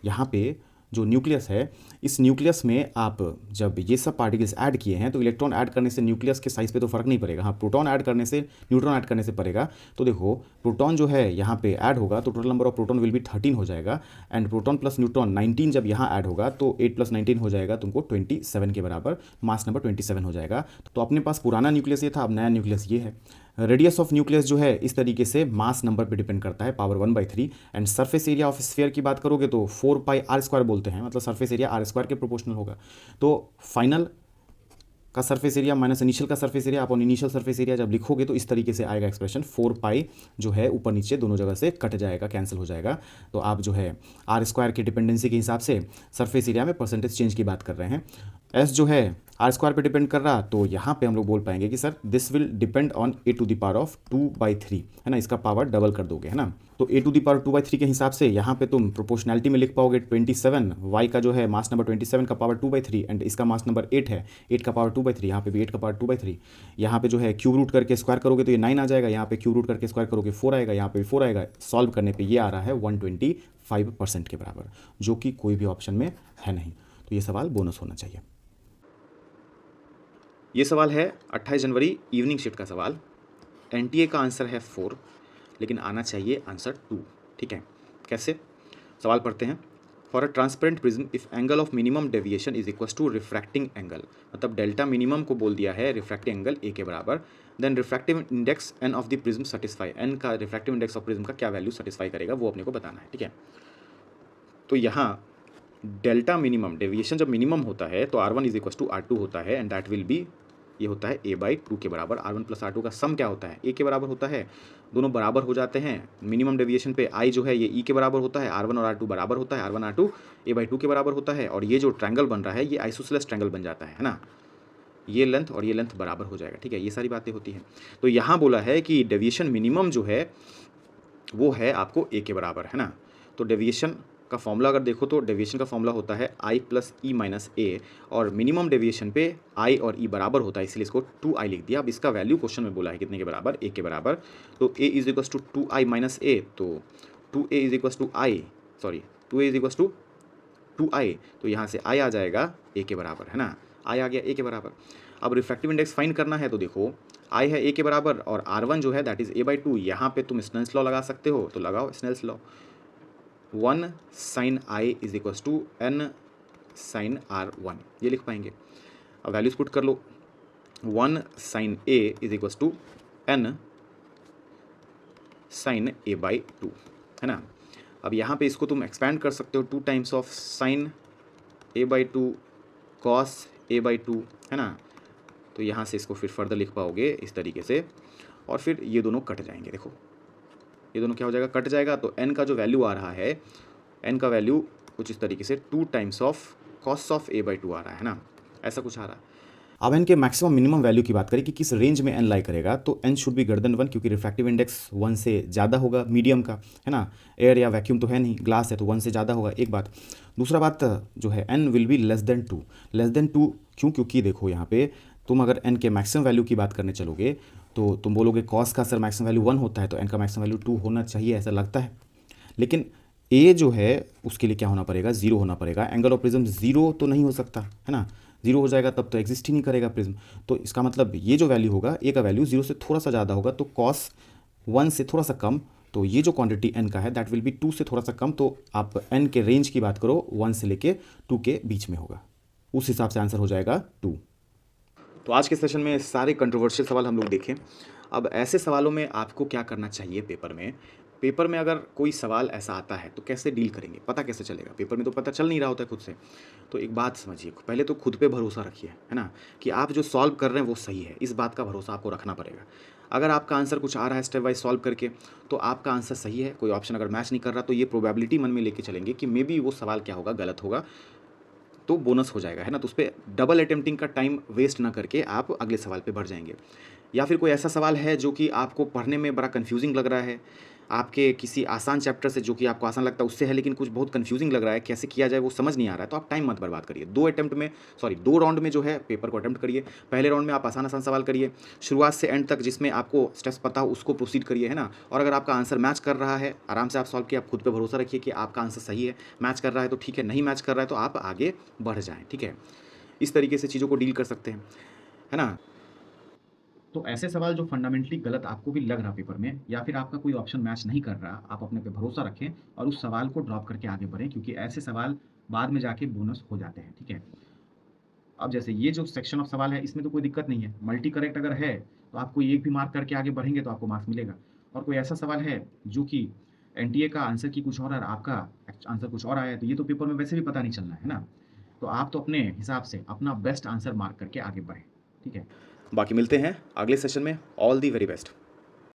यहाँ पे जो न्यूक्लियस है, इस न्यूक्लियस में आप जब ये सब पार्टिकल्स ऐड किए हैं तो इलेक्ट्रॉन ऐड करने से न्यूक्लियस के साइज़ पे तो फर्क नहीं पड़ेगा, हाँ प्रोटॉन ऐड करने से, न्यूट्रॉन ऐड करने से पड़ेगा। तो देखो प्रोटॉन जो है यहाँ पे ऐड होगा तो total number of proton will be 13 हो जाएगा, एंड प्रोटॉन प्लस न्यूट्रॉन 19 जब यहाँ ऐड होगा तो 8 + 19 हो जाएगा तुमको 27 के बराबर, मास नंबर 27 हो जाएगा। तो अपने पास पुराना न्यूक्लियस ये था, अब नया न्यूक्लियस ये है। रेडियस ऑफ न्यूक्लियस जो है इस तरीके से मास नंबर पे डिपेंड करता है, power 1/3, and surface area of sphere की बात करोगे तो 4πr² बोलते हैं, मतलब सरफेस एरिया r² के प्रोपोर्शनल होगा। तो फाइनल का सरफेस एरिया माइनस इनिशियल का surface area upon initial surface area जब लिखोगे तो इस तरीके से आएगा एक्सप्रेशन, 4π जो है ऊपर नीचे दोनों जगह से कट जाएगा, कैंसिल हो जाएगा। तो आप जो है r² की डिपेंडेंसी के हिसाब से सरफेस एरिया में परसेंटेज चेंज की बात कर रहे हैं। एस जो है r² पे डिपेंड कर रहा, तो यहाँ पे हम लोग बोल पाएंगे कि sir this will depend on a⁻²/3, है ना, इसका पावर डबल कर दोगे, है ना। तो a⁻²/3 के हिसाब से यहाँ पे तुम प्रोपोर्शनैलिटी में लिख पाओगे 27, y का जो है मास नंबर 27 का पावर 2/3, एंड इसका मास नंबर 8 है, 8 का पावर 2/3, यहाँ पे भी 8 का पावर 2/3। यहाँ पे जो है क्यूब रूट करके स्क्वायर करोगे तो ये 9 आ जाएगा, यहाँ पे क्यूब रूट करके स्क्वायर करोगे 4 आएगा, यहाँ पे भी 4 आएगा, सॉल्व करने पर ये आ रहा है 125% के बराबर, जो कि कोई भी ऑप्शन में है नहीं। तो ये सवाल बोनस होना चाहिए। ये सवाल है 28 जनवरी इवनिंग शिफ्ट का सवाल, एनटीए का आंसर है 4, लेकिन आना चाहिए आंसर 2, ठीक है। कैसे, सवाल पढ़ते हैं। For a transparent prism if angle of minimum deviation is equal to refracting angle, मतलब डेल्टा मिनिमम को बोल दिया है रिफ्रैक्टिंग एंगल ए के बराबर, then refractive index N of the prism satisfy, N का रिफ्रैक्टिव इंडेक्स ऑफ प्रिज्म का क्या वैल्यू सेटिस्फाई करेगा वो अपने को बताना है, ठीक है। तो यहाँ डेल्टा मिनिमम डेविएशन जब मिनिमम होता है तो R1 = R2 होता है, एंड दैट विल बी, ये होता है a/2 के बराबर। R1 + R2 का सम क्या होता है, a के बराबर होता है, दोनों बराबर हो जाते हैं। मिनिमम डेविएशन पे I जो है ये E के बराबर होता है, R1 और R2 बराबर होता है, R1 R2 a/2 के बराबर होता है, और ये जो ट्रायंगल बन रहा है ये आइसोसेलेस ट्रायंगल बन जाता है ना, ये लेंथ और ये लेंथ बराबर हो जाएगा, ठीक है। ये सारी बातें होती हैं। तो यहाँ बोला है कि डेविएशन मिनिमम जो है वो है आपको a के बराबर, है ना। तो डेविएशन का फॉर्मूला अगर देखो तो डेविएशन का फॉर्मूला होता है I + E - a, और मिनिमम डेविएशन पे I और E बराबर होता है, इसलिए इसको 2I लिख दिया। अब इसका वैल्यू क्वेश्चन में बोला है कितने के बराबर, a के बराबर। तो a = 2I - a, तो 2a = 2I, तो यहाँ से I आ जाएगा a के बराबर, है ना, I आ गया a के बराबर। अब रिफ्रैक्टिव इंडेक्स फाइंड करना है, तो देखो I है a के बराबर और R1 जो है दैट इज़ a/2, यहाँ पे तुम स्नेल्स लॉ लगा सकते हो, तो लगाओ Snell's law. 1 sin I = n sin R1, ये लिख पाएंगे। अब वैल्यूज पुट कर लो, 1 sin A = n sin a/2, है ना। अब यहाँ पे इसको तुम एक्सपैंड कर सकते हो, 2 times of sin a/2 cos a/2, है ना। तो यहाँ से इसको फिर फर्दर लिख पाओगे इस तरीके से, और फिर ये दोनों कट जाएंगे। देखो ये दोनों क्या हो जाएगा, कट जाएगा। तो n का जो वैल्यू आ रहा है, n का वैल्यू कुछ इस तरीके से 2 times of cos of a/2 आ रहा है ना, ऐसा कुछ आ रहा है। अब एन के मैक्सिमम मिनिमम वैल्यू की बात करें कि किस रेंज में एन लाई करेगा, तो N should be greater than 1, क्योंकि रिफ्रैक्टिव इंडेक्स 1 से ज़्यादा होगा मीडियम का, है ना। एयर या वैक्यूम तो है नहीं, ग्लास है, तो 1 से ज़्यादा होगा, एक बात। दूसरा बात जो है, N will be less than 2। Less than 2 क्यों? क्योंकि देखो यहाँ पे तुम अगर एन के मैक्सिमम वैल्यू की बात करने चलोगे तो तुम बोलोगे कॉस का सर मैक्सिमम वैल्यू 1 होता है, तो एन का मैक्सिमम वैल्यू 2 होना चाहिए, ऐसा लगता है। लेकिन ए जो है उसके लिए क्या होना पड़ेगा? 0 होना पड़ेगा। एंगल ऑफ प्रिज्म 0 तो नहीं हो सकता, है ना। 0 हो जाएगा तब तो एग्जिस्ट ही नहीं करेगा प्रिज्म। तो इसका मतलब ये जो वैल्यू होगा, ए का वैल्यू 0 से थोड़ा सा ज़्यादा होगा, तो कॉस 1 से थोड़ा सा कम, तो ये जो क्वांटिटी एन का है दैट विल बी 2 से थोड़ा सा कम। तो आप एन के रेंज की बात करो 1 से लेके 2 के बीच में होगा, उस हिसाब से आंसर हो जाएगा 2। तो आज के सेशन में सारे कंट्रोवर्शियल सवाल हम लोग देखें। अब ऐसे सवालों में आपको क्या करना चाहिए पेपर में अगर कोई सवाल ऐसा आता है तो कैसे डील करेंगे, पता कैसे चलेगा? पेपर में तो पता चल नहीं रहा होता है खुद से। तो एक बात समझिए, पहले तो खुद पे भरोसा रखिए, है ना, कि आप जो सॉल्व कर रहे हैं वो सही है। इस बात का भरोसा आपको रखना पड़ेगा। अगर आपका आंसर कुछ आ रहा है स्टेप वाइज सॉल्व करके, तो आपका आंसर सही है। कोई ऑप्शन अगर मैच नहीं कर रहा, तो ये प्रोबेबिलिटी मन में लेके चलेंगे कि मे बी वो सवाल क्या होगा, गलत होगा, तो बोनस हो जाएगा, है ना। तो उस पर डबल अटेम्प्टिंग का टाइम वेस्ट ना करके आप अगले सवाल पे बढ़ जाएंगे। या फिर कोई ऐसा सवाल है जो कि आपको पढ़ने में बड़ा कन्फ्यूजिंग लग रहा है, आपके किसी आसान चैप्टर से जो कि आपको आसान लगता है उससे है, लेकिन कुछ बहुत कन्फ्यूजिंग लग रहा है, कैसे किया जाए वो समझ नहीं आ रहा है, तो आप टाइम मत बर्बाद करिए। 2 राउंड में जो है पेपर को अटेम्प्ट करिए। पहले राउंड में आप आसान आसान सवाल करिए, शुरुआत से एंड तक जिसमें आपको स्टेप्स पता हो उसको प्रोसीड करिए, है ना। और अगर आपका आंसर मैच कर रहा है, आराम से आप सॉल्व किए, आप खुद पे भरोसा रखिए कि आपका आंसर सही है। मैच कर रहा है तो ठीक है, नहीं मैच कर रहा है तो आप आगे बढ़ जाएँ, ठीक है। इस तरीके से चीज़ों को डील कर सकते हैं, है ना। तो ऐसे सवाल जो फंडामेंटली गलत आपको भी लग रहा पेपर में, या फिर आपका कोई ऑप्शन मैच नहीं कर रहा, आप अपने पे भरोसा रखें और उस सवाल को ड्रॉप करके आगे बढ़ें, क्योंकि ऐसे सवाल बाद में जाके बोनस हो जाते हैं, ठीक है। अब जैसे ये जो सेक्शन ऑफ सवाल है इसमें तो कोई दिक्कत नहीं है, मल्टी करेक्ट अगर है तो आप कोई एक भी मार्क करके आगे बढ़ेंगे तो आपको मार्क्स मिलेगा। और कोई ऐसा सवाल है जो कि एनटीए का आंसर की कुछ और और आपका आंसर कुछ और आया है, तो ये तो पेपर में वैसे भी पता नहीं चलना है ना। तो आप तो अपने हिसाब से अपना बेस्ट आंसर मार्क करके आगे बढ़ें, ठीक है। बाकी मिलते हैं अगले सेशन में। All the very best.